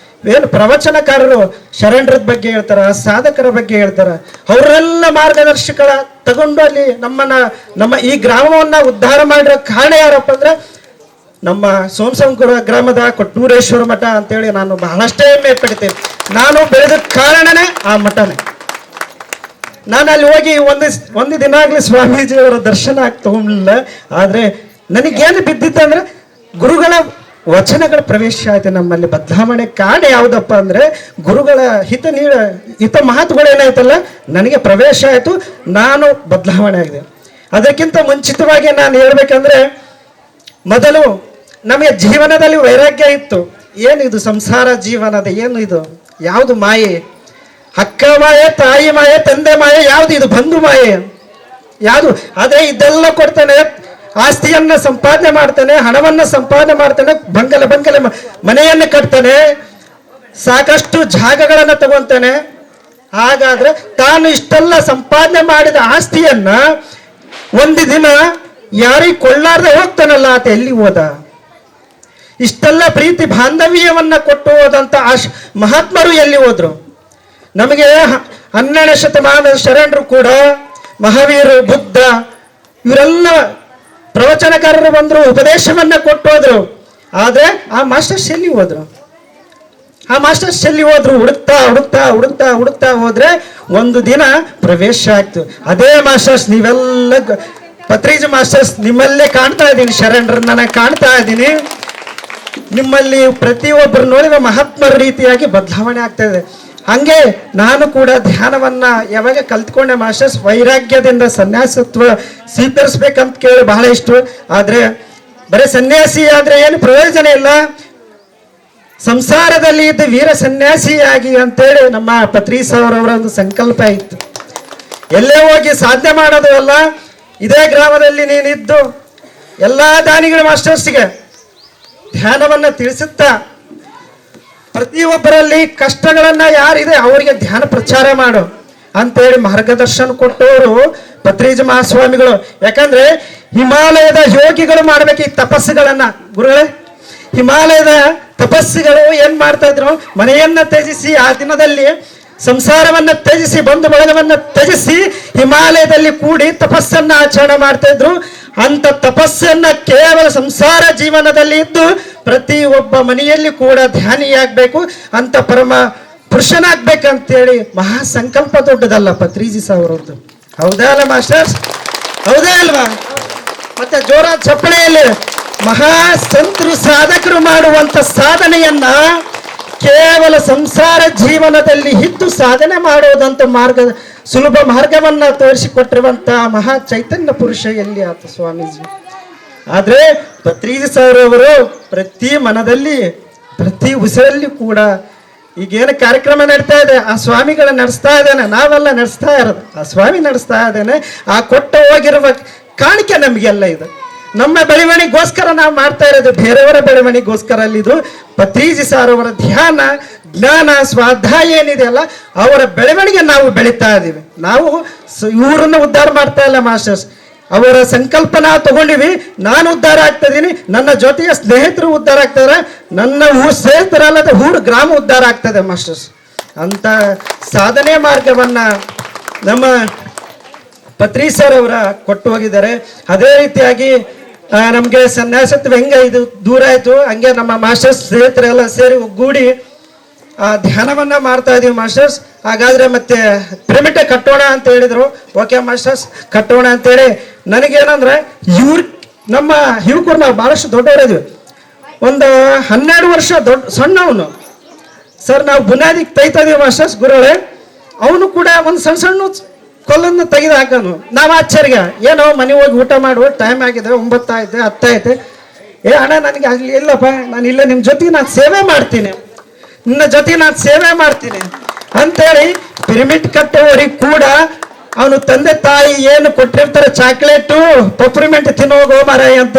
ಏನು ಪ್ರವಚನಕಾರರು ಶರಣರ ಬಗ್ಗೆ ಹೇಳ್ತಾರ, ಸಾಧಕರ ಬಗ್ಗೆ ಹೇಳ್ತಾರ. ಅವರೆಲ್ಲ ಮಾರ್ಗದರ್ಶಕರ ತಗೊಂಡು ಅಲ್ಲಿ ನಮ್ಮ ಈ ಗ್ರಾಮವನ್ನ ಉದ್ಧಾರ ಮಾಡಿರೋ ಕಾರಣ ಯಾರಪ್ಪ ಅಂದ್ರೆ ನಮ್ಮ ಸೋಮಸಂಕುರ ಗ್ರಾಮದ ಕೊಟ್ಟೂರೇಶ್ವರ ಮಠ ಅಂತೇಳಿ ನಾನು ಬಹಳಷ್ಟೇ ಹೆಮ್ಮೆ ಪಡ್ತೇನೆ. ನಾನು ಬೆಳೆದ ಕಾರಣನೇ ಆ ಮಠನೇ. ನಾನು ಅಲ್ಲಿ ಹೋಗಿ ಒಂದು ದಿನ ಆಗಲಿ ಸ್ವಾಮೀಜಿಯವರ ದರ್ಶನ ತಗೊಂಡಿಲ್ಲ. ಆದರೆ ನನಗೇನು ಬಿದ್ದಿತ್ತಂದ್ರೆ ಗುರುಗಳ ವಚನಗಳ ಪ್ರವೇಶ ಆಯ್ತು ನಮ್ಮಲ್ಲಿ. ಬದಲಾವಣೆ ಕಾರಣ ಯಾವುದಪ್ಪ ಅಂದ್ರೆ ಗುರುಗಳ ಹಿತ ಮಾತುಗಳು ಏನಾಯ್ತಲ್ಲ ನನಗೆ ಪ್ರವೇಶ ಆಯಿತು, ನಾನು ಬದಲಾವಣೆ ಆಗಿದೆ. ಅದಕ್ಕಿಂತ ಮುಂಚಿತವಾಗಿ ನಾನು ಹೇಳ್ಬೇಕಂದ್ರೆ ಮೊದಲು ನಮಗೆ ಜೀವನದಲ್ಲಿ ವೈರಾಗ್ಯ ಇತ್ತು. ಏನಿದು ಸಂಸಾರ ಜೀವನದ ಏನು ಇದು, ಯಾವುದು ಮಾಯೆ, ಅಕ್ಕ ಮಾಯೆ, ತಾಯಿ ಮಾಯೆ, ತಂದೆ ಮಾಯೆ, ಯಾವುದು ಇದು ಬಂಧು ಮಾಯೆ ಯಾವುದು. ಆದರೆ ಇದೆಲ್ಲ ಕೊಡ್ತಾನೆ, ಆಸ್ತಿಯನ್ನ ಸಂಪಾದನೆ ಮಾಡ್ತಾನೆ, ಹಣವನ್ನ ಸಂಪಾದನೆ ಮಾಡ್ತಾನೆ, ಬಂಗಲೆ ಮನೆಯನ್ನು ಕಟ್ತಾನೆ, ಸಾಕಷ್ಟು ಜಾಗಗಳನ್ನು ತಗೊಂತಾನೆ. ಹಾಗಾದ್ರೆ ತಾನು ಇಷ್ಟೆಲ್ಲ ಸಂಪಾದನೆ ಮಾಡಿದ ಆಸ್ತಿಯನ್ನ ಒಂದು ದಿನ ಯಾರಿಗೆ ಕೊಳ್ಳಾರ್ದೆ ಹೋಗ್ತಾನಲ್ಲ ಆತ ಎಲ್ಲಿ ಹೋದ? ಇಷ್ಟೆಲ್ಲ ಪ್ರೀತಿ ಬಾಂಧವ್ಯವನ್ನ ಕೊಟ್ಟು ಹೋದಂತ ಮಹಾತ್ಮರು ಎಲ್ಲಿ ಹೋದ್ರು? ನಮಗೆ 12ನೇ ಶತಮಾನದ ಶರಣರು ಕೂಡ ಮಹಾವೀರ, ಬುದ್ಧ ಇವರೆಲ್ಲ ಪ್ರವಚನಕಾರರು ಬಂದ್ರು, ಉಪದೇಶವನ್ನ ಕೊಟ್ಟು ಹೋದ್ರು. ಆದ್ರೆ ಆ ಮಾಸ್ಟರ್ಸ್ ಎಲ್ಲಿ ಹೋದ್ರು? ಹುಡುಕ್ತಾ ಹೋದ್ರೆ ಒಂದು ದಿನ ಪ್ರವೇಶ ಆಗ್ತು. ಅದೇ ಮಾಸ್ಟರ್ಸ್ ನೀವೆಲ್ಲ ಪತ್ರಿಜಿ ಮಾಸ್ಟರ್ಸ್ ನಿಮ್ಮಲ್ಲೇ ಕಾಣ್ತಾ ಇದ್ದೀನಿ, ಶರಣರನ್ನ ನಾನು ಕಾಣ್ತಾ ಇದ್ದೀನಿ. ನಿಮ್ಮಲ್ಲಿ ಪ್ರತಿಯೊಬ್ಬರು ನೋಡಿದ ಮಹಾತ್ಮರ ರೀತಿಯಾಗಿ ಬದಲಾವಣೆ ಆಗ್ತಾ ಇದೆ. ಹಂಗೆ ನಾನು ಕೂಡ ಧ್ಯಾನವನ್ನ ಯಾವಾಗ ಕಲ್ತ್ಕೊಂಡೆ ಮಾಸ್ಟರ್ಸ್, ವೈರಾಗ್ಯದಿಂದ ಸನ್ಯಾಸತ್ವ ಸ್ವೀಕರಿಸ್ಬೇಕಂತ ಕೇಳಿ ಬಹಳ ಇಷ್ಟ. ಆದ್ರೆ ಬರೀ ಸನ್ಯಾಸಿ ಆದ್ರೆ ಏನು ಪ್ರಯೋಜನ ಇಲ್ಲ, ಸಂಸಾರದಲ್ಲಿ ಇದ್ದ ವೀರ ಸನ್ಯಾಸಿಯಾಗಿ ಅಂತೇಳಿ ನಮ್ಮ ಪತ್ರಿಸ್ ಅವರವರ ಒಂದು ಸಂಕಲ್ಪ ಇತ್ತು. ಎಲ್ಲೇ ಹೋಗಿ ಸಾಧನೆ ಮಾಡೋದು ಅಲ್ಲ, ಇದೇ ಗ್ರಾಮದಲ್ಲಿ ನೀನಿದ್ದು ಎಲ್ಲಾ ದಾನಿಗಳ ಮಾಸ್ಟರ್ಸ್ಗೆ ಧ್ಯಾನವನ್ನ ತಿಳಿಸುತ್ತಾ ಪ್ರತಿಯೊಬ್ಬರಲ್ಲಿ ಕಷ್ಟಗಳನ್ನ ಯಾರಿದೆ ಅವರಿಗೆ ಧ್ಯಾನ ಪ್ರಚಾರ ಮಾಡು ಅಂತೇಳಿ ಮಾರ್ಗದರ್ಶನ ಕೊಟ್ಟವರು ಪತ್ರಿಜಿ ಮಹಾಸ್ವಾಮಿಗಳು. ಯಾಕಂದ್ರೆ ಹಿಮಾಲಯದ ಯೋಗಿಗಳು ಮಾಡ್ಬೇಕು ಈ ತಪಸ್ಸುಗಳನ್ನ. ಗುರುಗಳೇ, ಹಿಮಾಲಯದ ತಪಸ್ಸುಗಳು ಏನ್ ಮಾಡ್ತಾ ಇದ್ರು? ಮನೆಯನ್ನ ತ್ಯಜಿಸಿ, ಆ ದಿನದಲ್ಲಿ ಸಂಸಾರವನ್ನ ತ್ಯಜಿಸಿ, ಬಂಧು ಬಳಗವನ್ನ ತ್ಯಜಿಸಿ ಹಿಮಾಲಯದಲ್ಲಿ ಕೂಡಿ ತಪಸ್ಸನ್ನ ಆಚರಣೆ ಮಾಡ್ತಾ ಇದ್ರು. ಅಂತ ತಪಸ್ಸನ್ನ ಕೇವಲ ಸಂಸಾರ ಜೀವನದಲ್ಲಿ ಇದ್ದು ಪ್ರತಿ ಒಬ್ಬ ಮನೆಯಲ್ಲಿ ಕೂಡ ಧ್ಯಾನಿಯಾಗಬೇಕು, ಅಂತ ಪರಮ ಪುರುಷನಾಗ್ಬೇಕಂತೇಳಿ ಮಹಾ ಸಂಕಲ್ಪ ದೊಡ್ಡದಲ್ಲ ಪತ್ರಿಜಿ ಅವರದ್ದು. ಹೌದಾ ಅಲ್ಲ ಮಾಸ್ಟರ್ಸ್? ಹೌದಾ ಅಲ್ವಾ? ಮತ್ತೆ ಜೋರ ಚಪ್ಪಳೆಯಲ್ಲಿ ಮಹಾ ಸಂತರು ಸಾಧಕರು ಮಾಡುವಂತ ಸಾಧನೆಯನ್ನ ಕೇವಲ ಸಂಸಾರ ಜೀವನದಲ್ಲಿ ಇದ್ದು ಸಾಧನೆ ಮಾಡೋದಂತ ಸುಲಭ ಮಾರ್ಗವನ್ನ ತೋರಿಸಿಕೊಟ್ಟಿರುವಂತ ಮಹಾ ಚೈತನ್ಯ ಪುರುಷ ಎಲ್ಲಿ ಆತ ಸ್ವಾಮೀಜಿ. ಆದ್ರೆ ಪತ್ರಿಜಿ ಸರ್ ಅವರು ಪ್ರತಿ ಮನದಲ್ಲಿ, ಪ್ರತಿ ಉಸಿರಲ್ಲಿ ಕೂಡ ಈಗೇನು ಕಾರ್ಯಕ್ರಮ ನಡೀತಾ ಇದೆ ಆ ಸ್ವಾಮಿಗಳ ನಡೆಸ್ತಾ ಇದ್ದಾನೆ, ನಾವೆಲ್ಲ ನಡೆಸ್ತಾ ಇರೋದು ಆ ಸ್ವಾಮಿ ನಡೆಸ್ತಾ ಇದ್ದಾನೆ. ಆ ಕೊಟ್ಟ ಹೋಗಿರುವ ಕಾಣಿಕೆ ನಮಗೆಲ್ಲ ಇದು. ನಮ್ಮ ಬೆಳವಣಿಗೋಸ್ಕರ ನಾವು ಮಾಡ್ತಾ ಇರೋದು, ಬೇರೆಯವರ ಬೆಳವಣಿಗೋಸ್ಕರ ಅಲ್ಲಿದು. ಪತ್ರಿಜಿ ಸಾರ್ ಅವರ ಧ್ಯಾನ, ಜ್ಞಾನ, ಸ್ವಾಧ್ಯಾಯ ಏನಿದೆ ಅಲ್ಲ, ಅವರ ಬೆಳವಣಿಗೆ ನಾವು ಬೆಳೀತಾ ಇದ್ದೀವಿ. ನಾವು ಇವರನ್ನ ಉದ್ಧಾರ ಮಾಡ್ತಾ ಇಲ್ಲ ಮಾಸ್ಟರ್ಸ್, ಅವರ ಸಂಕಲ್ಪ ನಾವು ತಗೊಂಡಿವಿ. ನಾನು ಉದ್ಧಾರ ಆಗ್ತಾ ಇದ್ದೀನಿ, ನನ್ನ ಜೊತೆಯ ಸ್ನೇಹಿತರು ಉದ್ಧಾರ ಆಗ್ತಾರೆ, ನನ್ನ ಸ್ನೇಹಿತರಲ್ಲದ ಊರು ಗ್ರಾಮ ಉದ್ಧಾರ ಆಗ್ತದೆ ಮಾಸ್ಟರ್ಸ್. ಅಂತ ಸಾಧನೆ ಮಾರ್ಗವನ್ನ ನಮ್ಮ ಪತ್ರಿಜಿ ಸರ್ ಅವರ ಕೊಟ್ಟು ಹೋಗಿದ್ದಾರೆ. ಅದೇ ರೀತಿಯಾಗಿ ನಮಗೆ ಸನ್ಯಾಸತ್ವ ಹೆಂಗೆ ಇದು ದೂರ ಆಯಿತು, ಹಂಗೆ ನಮ್ಮ ಮಾಸ್ಟರ್ಸ್ ಸ್ನೇಹಿತರೆಲ್ಲ ಸೇರಿ ಒಗ್ಗೂಡಿ ಧ್ಯಾನವನ್ನ ಮಾಡ್ತಾ ಇದೀವಿ ಮಾಸ್ಟರ್ಸ್. ಹಾಗಾದ್ರೆ ಮತ್ತೆ ಪಿರಮಿಡ್ ಕಟ್ಟೋಣ ಅಂತ ಹೇಳಿದ್ರು. ಓಕೆ ಮಾಸ್ಟರ್ಸ್, ಕಟ್ಟೋಣ ಅಂತೇಳಿ ನನಗೇನಂದ್ರೆ ನಮ್ಮ ಯುವಕರು ನಾವು ಬಹಳಷ್ಟು ದೊಡ್ಡವರಿದ್ವಿ. ಒಂದು 12 ವರ್ಷ ಸಣ್ಣವನು ಸರ್, ನಾವು ಬುನಾದಿ ತೆಗಿತಾ ಇದೀವಿ ಮಾಸ್ಟರ್ಸ್. ಗುರುಗಳೇ, ಅವನು ಕೂಡ ಒಂದು ಸಣ್ಣ ಕೊಲ್ಲನ್ನು ತೆಗೆದು ಹಾಕೋನು. ನಾವು ಆಶ್ಚರ್ಯ, ಏನೋ ಮನೆ ಹೋಗಿ ಊಟ ಮಾಡುವ ಟೈಮ್ ಆಗಿದೆ, 9 ಆಯ್ತು 10 ಆಯ್ತು. ಅಣ್ಣ ನನಗೆ ಆಗಲಿ ಇಲ್ಲಪ್ಪ, ನಾನು ಇಲ್ಲ, ನಿಮ್ಮ ಜೊತೆಗೆ ನಾನು ಸೇವೆ ಮಾಡ್ತೀನಿ, ನಿನ್ನ ಜೊತೆಗೆ ನಾನು ಸೇವೆ ಮಾಡ್ತೀನಿ ಅಂತೇಳಿ ಪಿರಮಿಡ್ ಕಟ್ಟುವವರಿಗೆ ಕೂಡ ಅವನು ತಂದೆ ತಾಯಿ ಏನು ಕೊಟ್ಟಿರ್ತಾರೆ ಚಾಕ್ಲೇಟು ಪಪ್ರಿಮೆಂಟ್ ತಿನ್ನೋಗೋ ಮಾರಾಯ ಅಂತ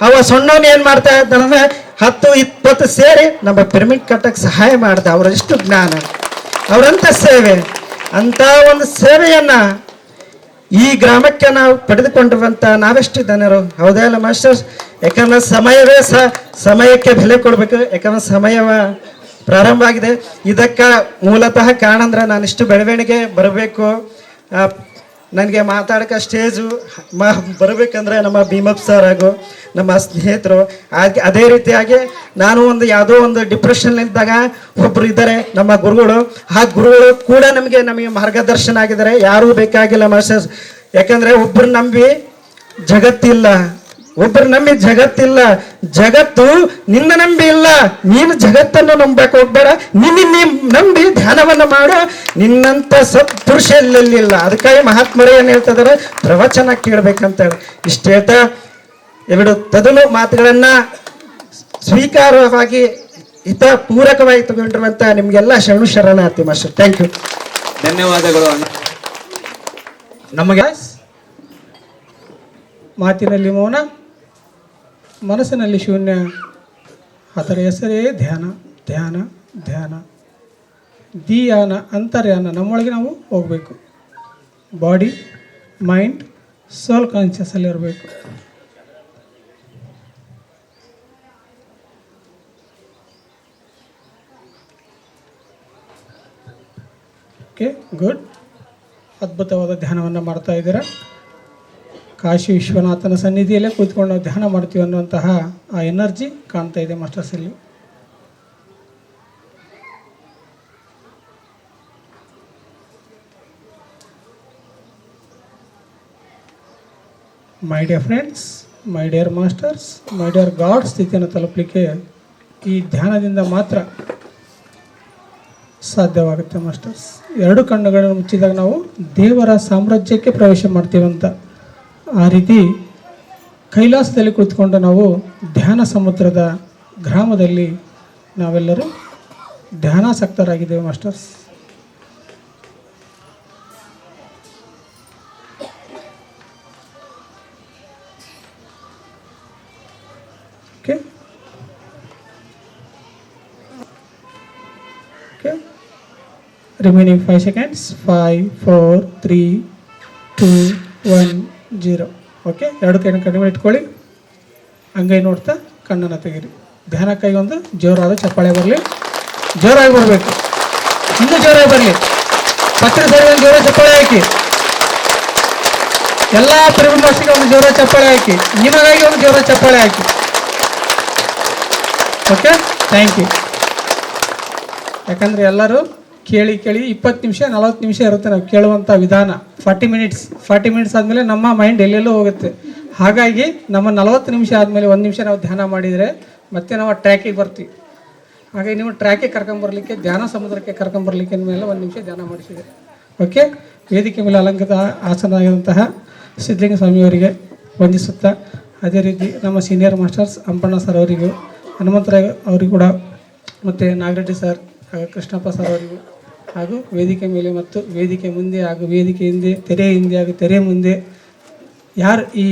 ಅವ ಸಣ್ಣವನು ಏನು ಮಾಡ್ತಾ ಇದ್ದಾನಂದ್ರೆ 10-20 ಸೇರಿ ನಮ್ಮ ಪಿರಮಿಡ್ ಕಟ್ಟಕ್ಕೆ ಸಹಾಯ ಮಾಡ್ದ. ಅವರೆಷ್ಟು ಜ್ಞಾನ, ಅವರಂತ ಸೇವೆ, ಅಂತ ಒಂದು ಸೇವೆಯನ್ನ ಈ ಗ್ರಾಮಕ್ಕೆ ನಾವು ಪಡೆದುಕೊಂಡಿರುವಂಥ ನಾವೆಷ್ಟು ಧನ್ಯರು, ಹೌದಾ ಇಲ್ಲ ಮಾಸ್ಟರ್ಸ್? ಯಾಕಂದ್ರೆ ಸಮಯವೇ ಸಮಯಕ್ಕೆ ಬೆಲೆ ಕೊಡಬೇಕು. ಯಾಕಂದ್ರೆ ಸಮಯವ ಪ್ರಾರಂಭ ಆಗಿದೆ. ಇದಕ್ಕೆ ಮೂಲತಃ ಕಾರಣ ಅಂದ್ರೆ ನಾನು ಇಷ್ಟು ಬೆಳವಣಿಗೆ ಬರಬೇಕು, ನನಗೆ ಮಾತಾಡೋಕೆ ಸ್ಟೇಜು ಬರಬೇಕಂದ್ರೆ ನಮ್ಮ ಭೀಮಪ್ಪ ಸರ್ ಹಾಗೂ ನಮ್ಮ ಸ್ನೇಹಿತರು. ಅದೇ ರೀತಿಯಾಗಿ ನಾನು ಒಂದು ಯಾವುದೋ ಒಂದು ಡಿಪ್ರೆಷನ್ನಿದ್ದಾಗ ಒಬ್ಬರು ಇದ್ದಾರೆ ನಮ್ಮ ಗುರುಗಳು. ಆ ಗುರುಗಳು ಕೂಡ ನಮಗೆ ಮಾರ್ಗದರ್ಶನ ಆಗಿದ್ದಾರೆ. ಯಾರೂ ಬೇಕಾಗಿಲ್ಲ ಮಾಸ್ಟರ್ಸ್. ಯಾಕಂದರೆ ಒಬ್ಬರು ನಂಬಿ ಜಗತ್ತಿಲ್ಲ, ಒಬ್ಬರು ನಂಬಿ ಜಗತ್ತಿಲ್ಲ, ಜಗತ್ತು ನಿನ್ನ ನಂಬಿ ಇಲ್ಲ. ನೀನು ಜಗತ್ತನ್ನು ನಂಬಕ್ಕೆ ಹೋಗ್ಬೇಡ, ನಿನ್ನ ನಂಬಿ ಧ್ಯಾನವನ್ನು ಮಾಡು. ನಿನ್ನಂಥ ಪುರುಷ ಇಲ್ಲ. ಅದಕ್ಕಾಗಿ ಮಹಾತ್ಮರು ಏನು ಹೇಳ್ತಿದಾರೆ, ಪ್ರವಚನ ಕೇಳಬೇಕಂತ ಹೇಳಿ ಇಷ್ಟು ಹೇಳ್ತಾ ಎರಡು ತದನು ಮಾತುಗಳನ್ನ ಸ್ವೀಕಾರವಾಗಿ ಹಿತಪೂರಕವಾಗಿ ತಗೊಂಡಿರುವಂತ ನಿಮ್ಗೆಲ್ಲ ಶರಣಾರ್ಥಿ ಮಾಸ್ಟರ್. ಥ್ಯಾಂಕ್ ಯು, ಧನ್ಯವಾದಗಳು. ನಮಗೆ ಮಾತಿನಲ್ಲಿ ಮೌನ, ಮನಸ್ಸಿನಲ್ಲಿ ಶೂನ್ಯ. ಅದರ ಹೆಸರೇ ಧ್ಯಾನ. ಧ್ಯಾನ ಧ್ಯಾನ ಧಿಯಾನ, ಅಂತರ್ಯಾನ. ನಮ್ಮೊಳಗೆ ನಾವು ಹೋಗಬೇಕು. ಬಾಡಿ, ಮೈಂಡ್, ಸೋಲ್ ಕಾನ್ಷಿಯಸ್ಸಲ್ಲಿ ಇರಬೇಕು. Okay, good. ಅದ್ಭುತವಾದ ಧ್ಯಾನವನ್ನು ಮಾಡ್ತಾ ಇದ್ದೀರಾ. ಕಾಶಿ ವಿಶ್ವನಾಥನ ಸನ್ನಿಧಿಯಲ್ಲೇ ಕೂತ್ಕೊಂಡು ನಾವು ಧ್ಯಾನ ಮಾಡ್ತೀವಿ ಅನ್ನುವಂತಹ ಆ ಎನರ್ಜಿ ಕಾಣ್ತಾ ಇದೆ ಮಾಸ್ಟರ್ಸಲ್ಲಿ. My dear friends, my dear masters, my dear god ಸ್ಥಿತಿಯನ್ನು ತಲುಪಲಿಕ್ಕೆ ಈ ಧ್ಯಾನದಿಂದ ಮಾತ್ರ ಸಾಧ್ಯವಾಗುತ್ತೆ ಮಾಸ್ಟರ್ಸ್. ಎರಡು ಕಣ್ಣುಗಳನ್ನು ಮುಚ್ಚಿದಾಗ ನಾವು ದೇವರ ಸಾಮ್ರಾಜ್ಯಕ್ಕೆ ಪ್ರವೇಶ ಮಾಡ್ತೀವಂತ. ಆ ರೀತಿ ಕೈಲಾಸದಲ್ಲಿ ಕುಳಿತುಕೊಂಡು ನಾವು ಧ್ಯಾನ ಸಮುದ್ರದ ಗ್ರಾಮದಲ್ಲಿ ನಾವೆಲ್ಲರೂ ಧ್ಯಾನಾಸಕ್ತರಾಗಿದ್ದೇವೆ masters. Okay okay, remaining 5 seconds. 5 4 3 2 1 0. Okay, ಎರಡು ಕೈನ ಕಡಿಮೆ ಇಟ್ಕೊಳ್ಳಿ. ಅಂಗೈ ನೋಡ್ತಾ ಕಣ್ಣನ್ನು ತೆಗೀರಿ. ಧ್ಯಾನಕ್ಕಾಗಿ ಒಂದು ಜೋರಾದ ಚಪ್ಪಾಳೆ ಬರಲಿ. ಜೋರಾಗಿ ಬರಬೇಕು, ಇನ್ನೂ ಜೋರಾಗಿ ಬರಲಿ. ಪತ್ರಿ ಸರಿ ಒಂದು ಜೋರ ಚಪ್ಪಾಳೆ ಹಾಕಿ. ಎಲ್ಲ ಪರಿಮರ್ಶಿಗೆ ಒಂದು ಜೋರ ಚಪ್ಪಾಳೆ ಹಾಕಿ. ನಿಮಗಾಗಿ ಒಂದು ಜೋರ ಚಪ್ಪಾಳೆ ಹಾಕಿ. Okay, thank you. ಯಾಕಂದರೆ ಎಲ್ಲರೂ ಕೇಳಿ 20 ನಿಮಿಷ 40 ನಿಮಿಷ ಇರುತ್ತೆ ನಾವು ಕೇಳುವಂಥ ವಿಧಾನ. 40 ಮಿನಿಟ್ಸ್ ಆದಮೇಲೆ ನಮ್ಮ ಮೈಂಡ್ ಎಲ್ಲೆಲ್ಲೋ ಹೋಗುತ್ತೆ. ಹಾಗಾಗಿ ನಮ್ಮ 40 ನಿಮಿಷ ಆದಮೇಲೆ 1 ನಿಮಿಷ ನಾವು ಧ್ಯಾನ ಮಾಡಿದರೆ ಮತ್ತೆ ನಾವು ಟ್ರ್ಯಾಕಿಗೆ ಬರ್ತೀವಿ. ಹಾಗಾಗಿ ನೀವು ಟ್ರ್ಯಾಕಿಗೆ ಕರ್ಕೊಂಬರ್ಲಿಕ್ಕೆ, ಧ್ಯಾನ ಸಮುದ್ರಕ್ಕೆ ಕರ್ಕೊಂಬರ್ಲಿಕ್ಕೆ ಮೇಲೆ 1 ನಿಮಿಷ ಧ್ಯಾನ ಮಾಡಿಸಿದೆ. ಓಕೆ, ವೇದಿಕೆ ಮೇಲೆ ಅಲಂಕೃತ ಆಸನಾಗಿರುವಂತಹ ಸಿದ್ಧಲಿಂಗ ಸ್ವಾಮಿಯವರಿಗೆ ವಂದಿಸುತ್ತಾ, ಅದೇ ರೀತಿ ನಮ್ಮ ಸೀನಿಯರ್ ಮಾಸ್ಟರ್ಸ್ ಅಂಪಣ್ಣ ಸರ್ ಅವರಿಗೂ, ಹನುಮಂತರಾಯ ಅವರಿಗೂ ಕೂಡ, ಮತ್ತು ನಾಗರೆಡ್ಡಿ ಸರ್ ಹಾಗೂ ಕೃಷ್ಣಪ್ಪ ಸರ್ ಅವರಿಗೂ, ಹಾಗೂ ವೇದಿಕೆ ಮೇಲೆ ಮತ್ತು ವೇದಿಕೆ ಮುಂದೆ ಹಾಗೂ ವೇದಿಕೆ ಹಿಂದೆ, ತೆರೆ ಹಿಂದೆ ಹಾಗೂ ತೆರೆ ಮುಂದೆ ಯಾರು ಈ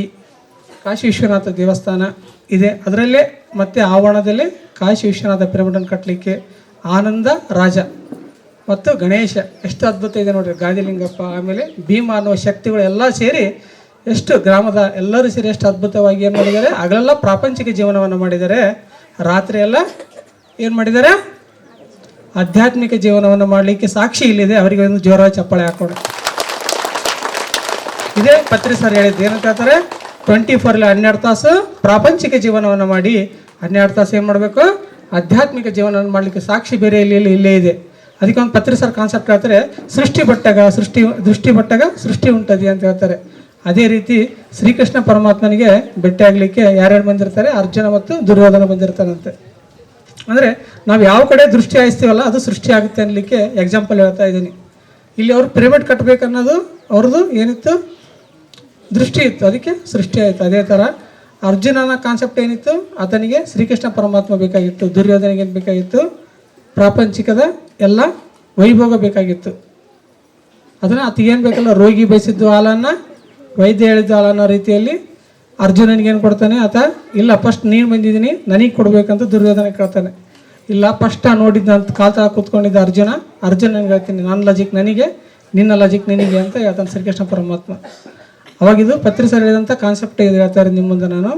ಕಾಶಿ ವಿಶ್ವನಾಥ ದೇವಸ್ಥಾನ ಇದೆ ಅದರಲ್ಲೇ ಮತ್ತು ಆವರಣದಲ್ಲೇ ಕಾಶಿ ವಿಶ್ವನಾಥ ಪಿರಮಿಡನ್ನು ಕಟ್ಟಲಿಕ್ಕೆ ಆನಂದ ರಾಜ ಮತ್ತು ಗಣೇಶ ಎಷ್ಟು ಅದ್ಭುತ ಇದೆ ನೋಡಿರಿ. ಗಾದಿಲಿಂಗಪ್ಪ, ಆಮೇಲೆ ಭೀಮ ಅನ್ನುವ ಶಕ್ತಿಗಳು ಎಲ್ಲ ಸೇರಿ ಎಷ್ಟು ಗ್ರಾಮದ ಎಲ್ಲರೂ ಸೇರಿ ಎಷ್ಟು ಅದ್ಭುತವಾಗಿ ಏನು ಮಾಡಿದ್ದಾರೆ. ಹಗಲೆಲ್ಲ ಪ್ರಾಪಂಚಿಕ ಜೀವನವನ್ನು ಮಾಡಿದ್ದಾರೆ, ರಾತ್ರಿ ಎಲ್ಲ ಏನು ಮಾಡಿದ್ದಾರೆ, ಆಧ್ಯಾತ್ಮಿಕ ಜೀವನವನ್ನು ಮಾಡಲಿಕ್ಕೆ ಸಾಕ್ಷಿ ಇಲ್ಲಿದೆ. ಅವರಿಗೆ ಒಂದು ಜೋರಾದ ಚಪ್ಪಾಳೆ ಹಾಕೋಣ. ಇದೇ ಪತ್ರಿ ಸರ್ ಹೇಳಿದ್ದು. ಏನಂತ ಹೇಳ್ತಾರೆ, 24 12 ತಾಸು ಪ್ರಾಪಂಚಿಕ ಜೀವನವನ್ನು ಮಾಡಿ 12 ತಾಸು ಏನು ಮಾಡಬೇಕು, ಆಧ್ಯಾತ್ಮಿಕ ಜೀವನವನ್ನು ಮಾಡಲಿಕ್ಕೆ ಸಾಕ್ಷಿ ಬೇರೆ ಇಲ್ಲೇ ಇದೆ. ಅದಕ್ಕೆ ಒಂದು ಪತ್ರಿ ಸರ್ ಕಾನ್ಸೆಪ್ಟ್ ಹೇಳ್ತಾರೆ, ದೃಷ್ಟಿ ಬಟ್ಟಾಗ ಸೃಷ್ಟಿ ಉಂಟದಿ ಅಂತ ಹೇಳ್ತಾರೆ. ಅದೇ ರೀತಿ ಶ್ರೀಕೃಷ್ಣ ಪರಮಾತ್ಮನಿಗೆ ಭೇಟಿ ಆಗಲಿಕ್ಕೆ ಯಾರ್ಯಾರು ಬಂದಿರ್ತಾರೆ, ಅರ್ಜುನ ಮತ್ತು ದುರ್ಯೋಧನ ಬಂದಿರ್ತಾರಂತೆ. ಅಂದರೆ ನಾವು ಯಾವ ಕಡೆ ದೃಷ್ಟಿ ಹಾಯಿಸ್ತೀವಲ್ಲ ಅದು ಸೃಷ್ಟಿ ಆಗುತ್ತೆ ಅನ್ನಲಿಕ್ಕೆ ಎಕ್ಸಾಂಪಲ್ ಹೇಳ್ತಾ ಇದ್ದೀನಿ. ಇಲ್ಲಿ ಅವರು ಪಿರಮಿಡ್ ಕಟ್ಟಬೇಕನ್ನೋದು ಅವ್ರದ್ದು ಏನಿತ್ತು, ದೃಷ್ಟಿ ಇತ್ತು, ಅದಕ್ಕೆ ಸೃಷ್ಟಿ ಆಯಿತು. ಅದೇ ಥರ ಅರ್ಜುನನ ಕಾನ್ಸೆಪ್ಟ್ ಏನಿತ್ತು, ಆತನಿಗೆ ಶ್ರೀಕೃಷ್ಣ ಪರಮಾತ್ಮ ಬೇಕಾಗಿತ್ತು, ದುರ್ಯೋಧನಿಗೆ ಏನು ಬೇಕಾಗಿತ್ತು, ಪ್ರಾಪಂಚಿಕದ ಎಲ್ಲ ವೈಭೋಗ ಬೇಕಾಗಿತ್ತು. ಅದನ್ನು ಆತ ಏನು ಬೇಕಲ್ಲ, ರೋಗಿ ಬಯಸಿದ್ದು ಹಾಲನ್ನು ವೈದ್ಯ ಹೇಳಿದ್ದು ಹಾಲು ಅನ್ನೋ ರೀತಿಯಲ್ಲಿ ಅರ್ಜುನನಿಗೆ ಏನು ಕೊಡ್ತಾನೆ ಆತ, ಇಲ್ಲ ಫಸ್ಟ್ ನೀನು ಬಂದಿದ್ದೀನಿ ನನಗೆ ಕೊಡಬೇಕಂತ ದುರ್ಯೋಧನ ಕೇಳ್ತಾನೆ. ಇಲ್ಲ ಫಸ್ಟ್ ನೋಡಿದ್ದ ಅಂತ ಕಾಲ್ ತಾ ಕೂತ್ಕೊಂಡಿದ್ದ ಅರ್ಜುನ ನನಗೆ ಹೇಳ್ತೀನಿ, ನನ್ನ ಲಾಜಿಕ್ ನನಗೆ ನಿನ್ನ ಲಾಜಿಕ್ ನಿನಗೆ ಅಂತ ಹೇಳ್ತಾನೆ ಶ್ರೀಕೃಷ್ಣ ಪರಮಾತ್ಮ. ಅವಾಗಿದು ಪತ್ರಿ ಸರ್ ಹೇಳಿದಂಥ ಕಾನ್ಸೆಪ್ಟ್ ಇದು ಹೇಳ್ತಾ ಇರೋದು ನಿಮ್ಮ ಮುಂದೆ. ನಾನು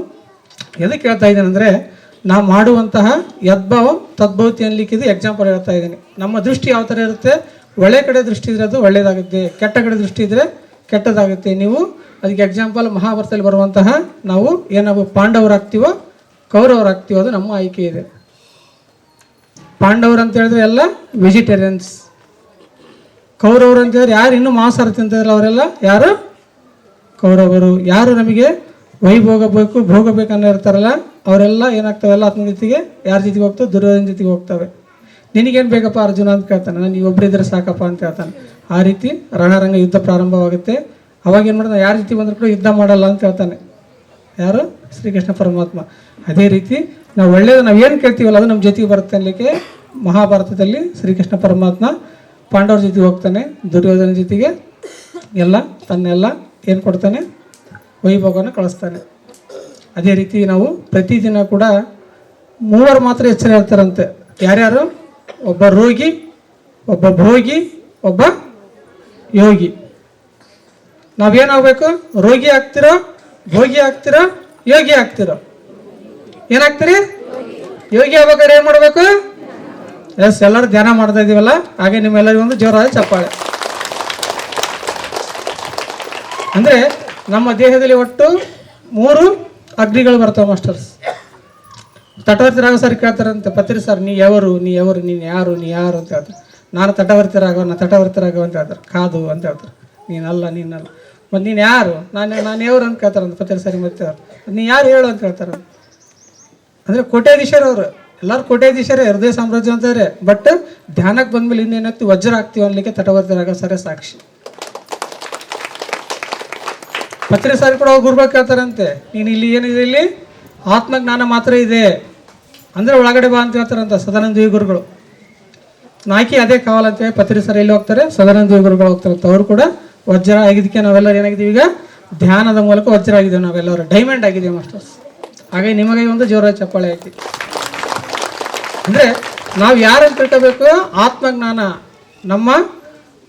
ಎದಕ್ಕೆ ಹೇಳ್ತಾ ಇದ್ದೇನೆ ಅಂದರೆ, ನಾವು ಮಾಡುವಂತಹ ಯದ್ಭಾವ ತದ್ಭವತಿ ಅನ್ಲಿಕ್ಕಿದು ಎಕ್ಸಾಂಪಲ್ ಹೇಳ್ತಾ ಇದ್ದೀನಿ. ನಮ್ಮ ದೃಷ್ಟಿ ಯಾವ ಥರ ಇರುತ್ತೆ, ಒಳ್ಳೆ ಕಡೆ ದೃಷ್ಟಿ ಇದ್ರೆ ಅದು ಒಳ್ಳೆಯದಾಗುತ್ತೆ, ಕೆಟ್ಟ ಕಡೆ ದೃಷ್ಟಿ ಇದ್ದರೆ ಕೆಟ್ಟದಾಗುತ್ತೆ. ನೀವು ಅದಕ್ಕೆ ಎಕ್ಸಾಂಪಲ್ ಮಹಾಭಾರತದಲ್ಲಿ ಬರುವಂತಹ ನಾವು ಏನಾಗು ಪಾಂಡವರಾಗ್ತೀವೋ ಕೌರವರಾಗ್ತೀವೋ ಅದು ನಮ್ಮ ಆಯ್ಕೆ ಇದೆ. ಪಾಂಡವರು ಅಂತ ಹೇಳಿದ್ರೆ ಎಲ್ಲ ವೆಜಿಟೇರಿಯನ್ಸ್, ಕೌರವರು ಅಂತ ಹೇಳಿದ್ರೆ ಯಾರು ಇನ್ನೂ ಮಾಂಸಾಹಾರ ತಿಂತಿದ್ರಲ್ಲ ಅವರೆಲ್ಲ ಯಾರು ಕೌರವರು. ಯಾರು ನಮಗೆ ವೈಭೋಗ ಬೇಕು ಭೋಗ ಬೇಕನ್ನೋ ಇರ್ತಾರಲ್ಲ ಅವರೆಲ್ಲ ಏನಾಗ್ತಾವೆಲ್ಲ ಆತ್ಮ ಜೊತೆಗೆ ಯಾರ ಜೊತೆಗೆ ಹೋಗ್ತವೆ, ದುರ್ಯೋಧನ ಜೊತೆಗೆ ಹೋಗ್ತವೆ. ನಿನಗೇನು ಬೇಕಪ್ಪ ಅರ್ಜುನ ಅಂತ ಕೇಳ್ತಾನೆ, ನಾನು ನೀವು ಒಬ್ಬರಿದ್ರೆ ಸಾಕಪ್ಪ ಅಂತ ಹೇಳ್ತಾನೆ. ಆ ರೀತಿ ರಣರಂಗ ಯುದ್ಧ ಪ್ರಾರಂಭವಾಗುತ್ತೆ. ಅವಾಗ ಏನು ಮಾಡ್ತಾನೆ, ಯಾರ ಜೊತೆ ಬಂದರೂ ಕೂಡ ಯುದ್ಧ ಮಾಡಲ್ಲ ಅಂತ ಹೇಳ್ತಾನೆ ಯಾರು, ಶ್ರೀಕೃಷ್ಣ ಪರಮಾತ್ಮ. ಅದೇ ರೀತಿ ನಾವು ಒಳ್ಳೆಯದು ನಾವು ಏನು ಕೇಳ್ತೀವಲ್ಲ ಅದು ನಮ್ಮ ಜೊತೆಗೆ ಬರುತ್ತೆ ಅನ್ಲಿಕ್ಕೆ ಮಹಾಭಾರತದಲ್ಲಿ ಶ್ರೀಕೃಷ್ಣ ಪರಮಾತ್ಮ ಪಾಂಡವರ ಜೊತೆಗೆ ಹೋಗ್ತಾನೆ, ದುರ್ಯೋಧನ ಜೊತೆಗೆ ಎಲ್ಲ ತನ್ನೆಲ್ಲ ಏನು ಕೊಡ್ತಾನೆ, ವೈಭೋಗವನ್ನು ಕಳಿಸ್ತಾನೆ. ಅದೇ ರೀತಿ ನಾವು ಪ್ರತಿದಿನ ಕೂಡ ಮೂವರು ಮಾತ್ರ ಎಚ್ಚರ ಇರ್ತಾರಂತೆ. ಯಾರ್ಯಾರು, ಒಬ್ಬ ರೋಗಿ, ಒಬ್ಬ ಭೋಗಿ, ಒಬ್ಬ ಯೋಗಿ. ನಾವೇನಾಗಬೇಕು, ರೋಗಿ ಆಗ್ತಿರೋ, ಭೋಗಿ ಆಗ್ತಿರೋ, ಯೋಗಿ ಆಗ್ತಿರೋ? ಏನಾಗ್ತೀರಿ? ಯೋಗಿ ಆಗ್ಬೇಕಾದ್ರೆ ಏನು ಮಾಡಬೇಕು? ಎಸ್, ಎಲ್ಲರೂ ಧ್ಯಾನ ಮಾಡ್ತಾ ಇದೀವಲ್ಲ, ಹಾಗೆ ನಿಮ್ಮೆಲ್ಲರಿಗೂ ಒಂದು ಜೋರಾದ ಚಪ್ಪಾಳೆ. ಅಂದರೆ ನಮ್ಮ ದೇಹದಲ್ಲಿ ಒಟ್ಟು 3 ಅಗ್ನಿಗಳು ಬರ್ತವೆ ಮಾಸ್ಟರ್ಸ್. ತಟವರ್ತಿ ರಾಘವ ಸರ್ ಕೇಳ್ತಾರಂತೆ, ಪತ್ರಿ ಸರ್ ನೀ ಯಾರು, ನೀನು ಯಾರು ಅಂತ ಹೇಳ್ತಾರೆ. ನಾನು ತಟವರ್ತಿ ರಾಘವ ಅಂತ ಹೇಳ್ತಾರೆ. ಕಾದು ಅಂತ ಹೇಳ್ತಾರೆ. ನೀನಲ್ಲ. ಮತ್ತು ನೀನು ಯಾರು? ನಾನು ಯಾರು ಅಂತ ಕೇಳ್ತಾರಂತ ಪತ್ರಿ ಸರಿ. ಮತ್ತೆ ನೀ ಯಾರು ಹೇಳು ಅಂತ ಹೇಳ್ತಾರೆ. ಅಂದರೆ ಕೋಟ್ಯಾಧೀಶರು ಅವರು, ಎಲ್ಲರೂ ಕೋಟ್ಯಾಧೀಶರೇ, ಹೃದಯ ಸಾಮ್ರಾಜ್ಯ ಅಂತಾರೆ. ಬಟ್ ಧ್ಯಾನಕ್ಕೆ ಬಂದ್ಮೇಲೆ ಇನ್ನೇನಾಗ್ತೀವಿ, ವಜ್ರ ಆಗ್ತೀವಿ ಅನ್ಲಿಕ್ಕೆ ತಟವರ್ತಿ ರಾಘವ ಸರೇ ಸಾಕ್ಷಿ. ಪತ್ರಿ ಸಾರಿ ಕೂಡ ಅವ್ರು ಗುರುಗಳು ಕೇಳ್ತಾರಂತೆ, ನೀನು ಇಲ್ಲಿ ಏನಿದೆ, ಇಲ್ಲಿ ಆತ್ಮಜ್ಞಾನ ಮಾತ್ರ ಇದೆ ಅಂದರೆ ಒಳಗಡೆ ಬಾ ಅಂತ ಹೇಳ್ತಾರಂತ ಸದಾನಂದ ಗುರುಗಳು. ನಾಕಿ ಅದೇ ಕಾವಾಲಂತೆ ಪತ್ರಿ ಸರ್ ಎಲ್ಲಿ ಹೋಗ್ತಾರೆ, ಸದಾನಂದ ಗುರುಗಳು ಹೋಗ್ತಾರಂತ. ಅವರು ಕೂಡ ವಜ್ರ ಆಗಿದ್ದಕ್ಕೆ ನಾವೆಲ್ಲರೂ ಏನಾಗಿದ್ದೀವಿ, ಈಗ ಧ್ಯಾನದ ಮೂಲಕ ವಜ್ರ ಆಗಿದ್ದೇವೆ, ನಾವೆಲ್ಲರೂ ಡೈಮಂಡ್ ಆಗಿದ್ದೇವೆ ಮಾಸ್ಟರ್ಸ್. ಹಾಗಾಗಿ ನಿಮಗೆ ಒಂದು ಜೋರಾದ ಚಪ್ಪಾಳೆ ಆಯ್ತು. ಅಂದರೆ ನಾವು ಯಾರನ್ನು ತಿಳ್ಕೋಬೇಕು, ಆತ್ಮಜ್ಞಾನ. ನಮ್ಮ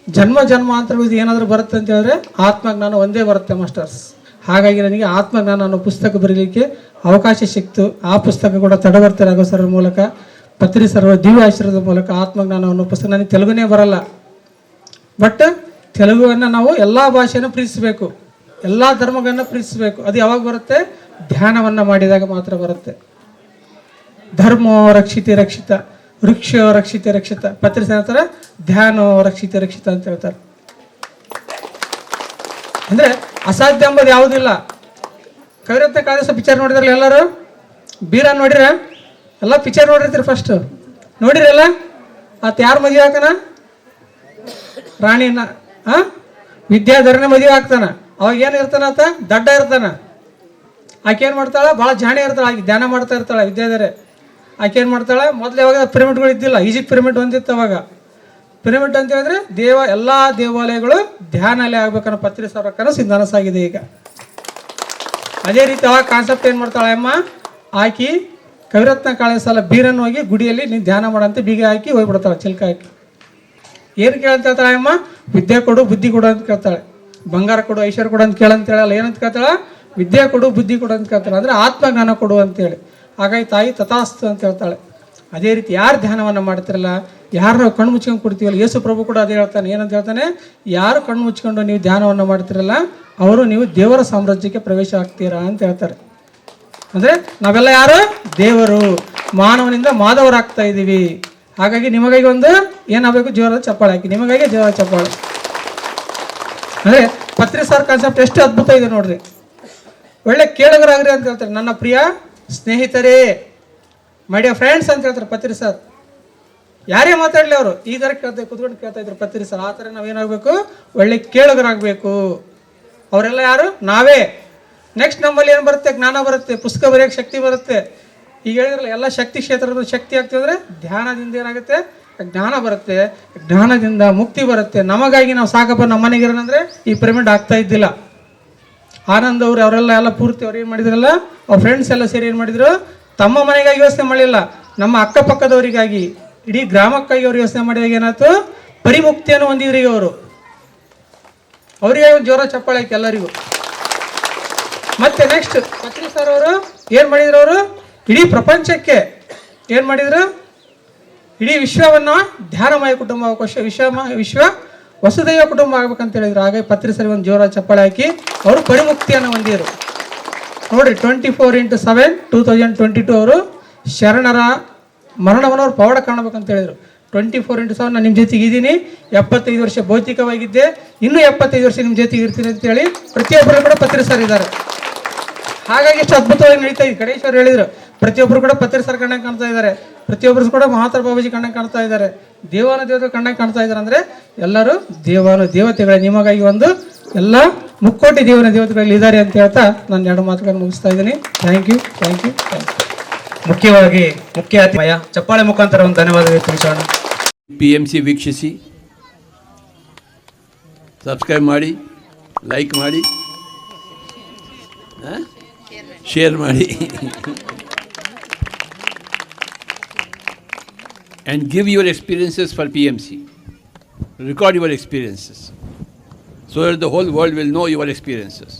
ಜನ್ಮಾಂತರ ಏನಾದರೂ ಬರುತ್ತೆ ಅಂತ ಹೇಳಿದ್ರೆ ಆತ್ಮಜ್ಞಾನ ಒಂದೇ ಬರುತ್ತೆ ಮಾಸ್ಟರ್ಸ್. ಹಾಗಾಗಿ ನನಗೆ ಆತ್ಮಜ್ಞಾನ ಅನ್ನೋ ಪುಸ್ತಕ ಬರೀಲಿಕ್ಕೆ ಅವಕಾಶ ಸಿಕ್ತು. ಆ ಪುಸ್ತಕ ಕೂಡ ತಡವರ್ತಿ ರಾಘವ ಸರ್ ಮೂಲಕ, ಪತ್ರಿ ಸರ್ವ ದಿವ್ಯ ಆಶೀರ್ವಾದ ಮೂಲಕ ಆತ್ಮಜ್ಞಾನ ಅನ್ನೋ ಪುಸ್ತಕ. ನನಗೆ ತೆಲುಗುನೇ ಬರಲ್ಲ, ಬಟ್ ತೆಲುಗುವನ್ನು ನಾವು ಎಲ್ಲ ಭಾಷೆಯನ್ನು ಪ್ರೀತಿಸಬೇಕು, ಎಲ್ಲ ಧರ್ಮಗಳನ್ನು ಪ್ರೀತಿಸಬೇಕು. ಅದು ಯಾವಾಗ ಬರುತ್ತೆ, ಧ್ಯಾನವನ್ನು ಮಾಡಿದಾಗ ಮಾತ್ರ ಬರುತ್ತೆ. ಧರ್ಮೋ ರಕ್ಷಿತೆ ರಕ್ಷಿತ, ವೃಕ್ಷೋ ರಕ್ಷಿತೆ ರಕ್ಷಿತ. ಪತ್ರಿ ಹೇಳ್ತಾರೆ ಧ್ಯಾನೋ ರಕ್ಷಿತೆ ರಕ್ಷಿತ ಅಂತ ಹೇಳ್ತಾರೆ. ಅಂದರೆ ಅಸಾಧ್ಯ ಎಂಬುದು ಯಾವುದಿಲ್ಲ. ಕವಿರತ್ನ ಕಾಳಿದಾಸ ಪಿಕ್ಚರ್ ನೋಡಿದ್ರಲ್ಲ ಎಲ್ಲರೂ? ಬೀರ ನೋಡಿರ? ಎಲ್ಲ ಪಿಕ್ಚರ್ ನೋಡಿರ್ತೀರಿ ಫಸ್ಟ್, ನೋಡಿರಲ್ಲ? ಆತ ಯಾರು ಮದುವೆ ಹಾಕನ? ರಾಣಿನ, ವಿದ್ಯಾಧರನೇ ಮದುವೆ ಆಗ್ತಾನ. ಅವಾಗ ಏನು ಇರ್ತಾನ ಆತ? ದಡ್ಡ ಇರ್ತಾನ. ಆಕೆ ಏನು ಮಾಡ್ತಾಳೆ, ಭಾಳ ಜಾಣೆ ಇರ್ತಾಳೆ. ಆಕೆ ಧ್ಯಾನ ಮಾಡ್ತಾ ಇರ್ತಾಳೆ ವಿದ್ಯಾಧರೆ. ಆಕೆ ಏನು ಮಾಡ್ತಾಳೆ, ಮೊದಲು ಯಾವಾಗ ಪಿರಮಿಡ್ಗಳು ಇದ್ದಿಲ್ಲ, ಈಜಿಪ್ಟ್ ಪಿರಮಿಡ್ ಒಂದಿತ್ತು ಅವಾಗ. ಪಿರಮಿಡ್ ಅಂತ ಹೇಳಿದ್ರೆ ಎಲ್ಲ ದೇವಾಲಯಗಳು ಧ್ಯಾನಾಲಯ ಆಗ್ಬೇಕನ್ನೋ ಪತ್ರಿ ಸರ್ ಕನಸು ನನಸಾಗಿದೆ ಈಗ. ಅದೇ ರೀತಿ ಅವಾಗ ಕಾನ್ಸೆಪ್ಟ್ ಏನು ಮಾಡ್ತಾಳೆ ಅಮ್ಮ, ಆಕಿ ಕವಿರತ್ನ ಕಾಳಿದಾಸ ಬೀರನ್ನು ಹೋಗಿ ಗುಡಿಯಲ್ಲಿ ನೀನು ಧ್ಯಾನ ಮಾಡಂತೆ ಬೀಗ ಹಾಕಿ ಹೋಗ್ಬಿಡ್ತಾಳೆ, ಚಿಲ್ಕ ಹಾಕಿ. ಏನು ಕೇಳಂತ ಹೇಳ್ತಾಳೆ ಅಮ್ಮ, ವಿದ್ಯೆ ಕೊಡು ಬುದ್ಧಿ ಕೊಡು ಅಂತ ಕೇಳ್ತಾಳೆ. ಬಂಗಾರ ಕೊಡು ಐಶ್ವರ್ಯ ಕೊಡು ಅಂತ ಕೇಳಂತ ಹೇಳಲ್ಲ. ಏನಂತ ಕೇಳ್ತಾಳೆ, ವಿದ್ಯೆ ಕೊಡು ಬುದ್ಧಿ ಕೊಡು ಅಂತ ಕೇಳ್ತಾಳೆ. ಅಂದರೆ ಆತ್ಮಜ್ಞಾನ ಕೊಡು ಅಂತೇಳಿ. ಹಾಗಾಗಿ ತಾಯಿ ತಥಾಸ್ತು ಅಂತ ಹೇಳ್ತಾಳೆ. ಅದೇ ರೀತಿ ಯಾರು ಧ್ಯಾನವನ್ನು ಮಾಡ್ತಿರಲ್ಲ, ಯಾರು ನಾವು ಕಣ್ಣು ಮುಚ್ಕೊಂಡು ಕೊಡ್ತೀವಲ್ಲ, ಯೇಸು ಪ್ರಭು ಕೂಡ ಅದೇ ಹೇಳ್ತಾನೆ. ಏನಂತ ಹೇಳ್ತಾನೆ, ಯಾರು ಕಣ್ಣು ಮುಚ್ಕೊಂಡು ನೀವು ಧ್ಯಾನವನ್ನು ಮಾಡ್ತಿರಲ್ಲ ಅವರು ನೀವು ದೇವರ ಸಾಮ್ರಾಜ್ಯಕ್ಕೆ ಪ್ರವೇಶ ಆಗ್ತೀರಾ ಅಂತ ಹೇಳ್ತಾರೆ. ಅಂದರೆ ನಾವೆಲ್ಲ ಯಾರು, ದೇವರು, ಮಾನವನಿಂದ ಮಾಧವರಾಗ್ತಾ ಇದ್ದೀವಿ. ಹಾಗಾಗಿ ನಿಮಗಾಗಿ ಒಂದು ಏನಾಗಬೇಕು, ಜೋರಾದ ಚಪ್ಪಾಳೆ ಹಾಕಿ, ನಿಮಗಾಗಿ ಜೋರಾದ ಚಪ್ಪಾಳೆ. ಅಂದರೆ ಪತ್ರಿ ಸರ್ ಕಾನ್ಸೆಪ್ಟ್ ಎಷ್ಟು ಅದ್ಭುತ ಇದೆ ನೋಡ್ರಿ. ಒಳ್ಳೆ ಕೇಳುಗರಾಗ್ರಿ ಅಂತ ಹೇಳ್ತಾರೆ. ನನ್ನ ಪ್ರಿಯ ಸ್ನೇಹಿತರೇ, ಮೈ ಡಿಯರ್ ಫ್ರೆಂಡ್ಸ್ ಅಂತ ಹೇಳ್ತಾರೆ ಪತ್ರಿ ಸರ್. ಯಾರೇ ಮಾತಾಡಲಿ ಅವರು ಈ ಥರ ಕುತ್ಕೊಂಡು ಕೇಳ್ತಾ ಇದ್ರು ಪತ್ರಿ ಸರ್. ಆ ಥರ ನಾವೇನಾಗಬೇಕು, ಒಳ್ಳೆ ಕೇಳುಗರಾಗಬೇಕು. ಅವರೆಲ್ಲ ಯಾರು, ನಾವೇ. ನೆಕ್ಸ್ಟ್ ನಮ್ಮಲ್ಲಿ ಏನು ಬರುತ್ತೆ, ಜ್ಞಾನ ಬರುತ್ತೆ, ಪುಸ್ತಕ ಬರೆಯೋಕ್ಕೆ ಶಕ್ತಿ ಬರುತ್ತೆ. ಈಗ ಹೇಳಿದ್ರಲ್ಲ, ಎಲ್ಲ ಶಕ್ತಿ ಕ್ಷೇತ್ರದ ಶಕ್ತಿ ಆಗ್ತದೆ ಅಂದರೆ ಧ್ಯಾನದಿಂದ ಏನಾಗುತ್ತೆ, ಜ್ಞಾನ ಬರುತ್ತೆ. ಜ್ಞಾನದಿಂದ ಮುಕ್ತಿ ಬರುತ್ತೆ. ನಮಗಾಗಿ ನಾವು ಸಾಕಪ್ಪ ನಮ್ಮ ಮನೆಗಿರೋಣಂದರೆ ಈ ಪಿರಮಿಡ್ ಆಗ್ತಾ ಇದ್ದಿಲ್ಲ. ಆನಂದ್ ಅವರು ಅವರೆಲ್ಲ ಪೂರ್ತಿ ಅವ್ರು ಏನು ಮಾಡಿದ್ರಲ್ಲ, ಅವ್ರ ಫ್ರೆಂಡ್ಸ್ ಎಲ್ಲ ಸೇರಿ ಏನು ಮಾಡಿದ್ರು, ತಮ್ಮ ಮನೆಗಾಗಿ ಯೋಚನೆ ಮಾಡಲಿಲ್ಲ, ನಮ್ಮ ಅಕ್ಕಪಕ್ಕದವರಿಗಾಗಿ, ಇಡೀ ಗ್ರಾಮಕ್ಕಾಗಿ ಅವ್ರು ಯೋಚನೆ ಮಾಡಿದಾಗ ಏನಾಯ್ತು, ಪರಿಮುಕ್ತಿಯನ್ನು ಹೊಂದಿದ್ರಿ ಅವರು. ಅವರಿಗೆ ಒಂದು ಜೋರ ಚಪ್ಪಾಳೆ ಹಾಕಿ ಎಲ್ಲರಿಗೂ. ಮತ್ತೆ ನೆಕ್ಸ್ಟ್ ಪತ್ರಿ ಸರ್ ಅವರು ಏನು ಮಾಡಿದ್ರು, ಅವರು ಇಡೀ ಪ್ರಪಂಚಕ್ಕೆ ಏನು ಮಾಡಿದ್ರು, ಇಡೀ ವಿಶ್ವವನ್ನು ಧ್ಯಾನಮಯ ಕುಟುಂಬ ಅವಕಾಶ ವಿಶ್ವ ವಸುದೈವ ಕುಟುಂಬ ಆಗ್ಬೇಕಂತ ಹೇಳಿದ್ರು. ಹಾಗಾಗಿ ಪತ್ರಿ ಸರ್ ಒಂದು ಜೋರ ಚಪ್ಪಾಳೆ ಹಾಕಿ ಅವರು ಪರಿಮುಕ್ತಿಯನ್ನು ಹೊಂದಿದ್ರು. ನೋಡ್ರಿ 24/7 2022 ಅವರು ಶರಣರ ಮರಣವನ್ನು ಅವ್ರು ಪವಾಡ ಕಾಣಬೇಕಂತ ಹೇಳಿದರು. 24/7 ನಾನು ನಿಮ್ಮ ಜೊತೆಗೆ ಇದ್ದೀನಿ, 75 ವರ್ಷ ಭೌತಿಕವಾಗಿದ್ದೆ, ಇನ್ನೂ 75 ವರ್ಷ ನಿಮ್ಮ ಜೊತೆಗೆ ಇರ್ತೀನಿ ಅಂತೇಳಿ ಪ್ರತಿಯೊಬ್ಬರು ಕೂಡ ಪತ್ರಿ ಸರ್ ಇದ್ದಾರೆ. ಹಾಗಾಗಿ ಎಷ್ಟು ಅದ್ಭುತವಾಗಿ ನಡೀತಾ ಇದೆ. ಗಣೇಶ್ ಅವರು ಹೇಳಿದರು, ಪ್ರತಿಯೊಬ್ಬರು ಕೂಡ ಪತ್ರಿ ಸರ್ ಕಣ್ಣಾಗ ಕಾಣ್ತಾ ಇದ್ದಾರೆ, ಪ್ರತಿಯೊಬ್ಬರು ಕೂಡ ಮಹಾತ್ಮ ಬಾಬಾಜಿ ಕಣ್ಣಾಗ ಕಾಣ್ತಾ ಇದ್ದಾರೆ, ದೇವತೆಗಳು ಕಣ್ಣಾಗ ಕಾಣ್ತಾ ಇದ್ದಾರೆ. ಅಂದರೆ ಎಲ್ಲರೂ ದೇವತೆಗಳ ನಿಮಗಾಗಿ ಒಂದು ಎಲ್ಲ ಮುಕ್ಕೋಟಿ ದೇವತೆಗಳಲ್ಲಿ ಇದ್ದಾರೆ ಅಂತ ಹೇಳ್ತಾ ನಾನು 2 ಮಾತುಗಳನ್ನು ಮುಗಿಸ್ತಾ ಇದ್ದೀನಿ. Thank you. ಮುಖ್ಯವಾಗಿ ಮುಖ್ಯ ಅತಿಥಿ ಚಪ್ಪಾಳೆ ಮುಖಾಂತರ ಒಂದು ಧನ್ಯವಾದ ತಿಳಿಸೋಣ. PMC ವೀಕ್ಷಿಸಿ, ಸಬ್ಸ್ಕ್ರೈಬ್ ಮಾಡಿ, ಲೈಕ್ ಮಾಡಿ, ಶೇರ್ ಮಾಡಿ and give your experiences for PMC. Record your experiences so that the whole world will know your experiences.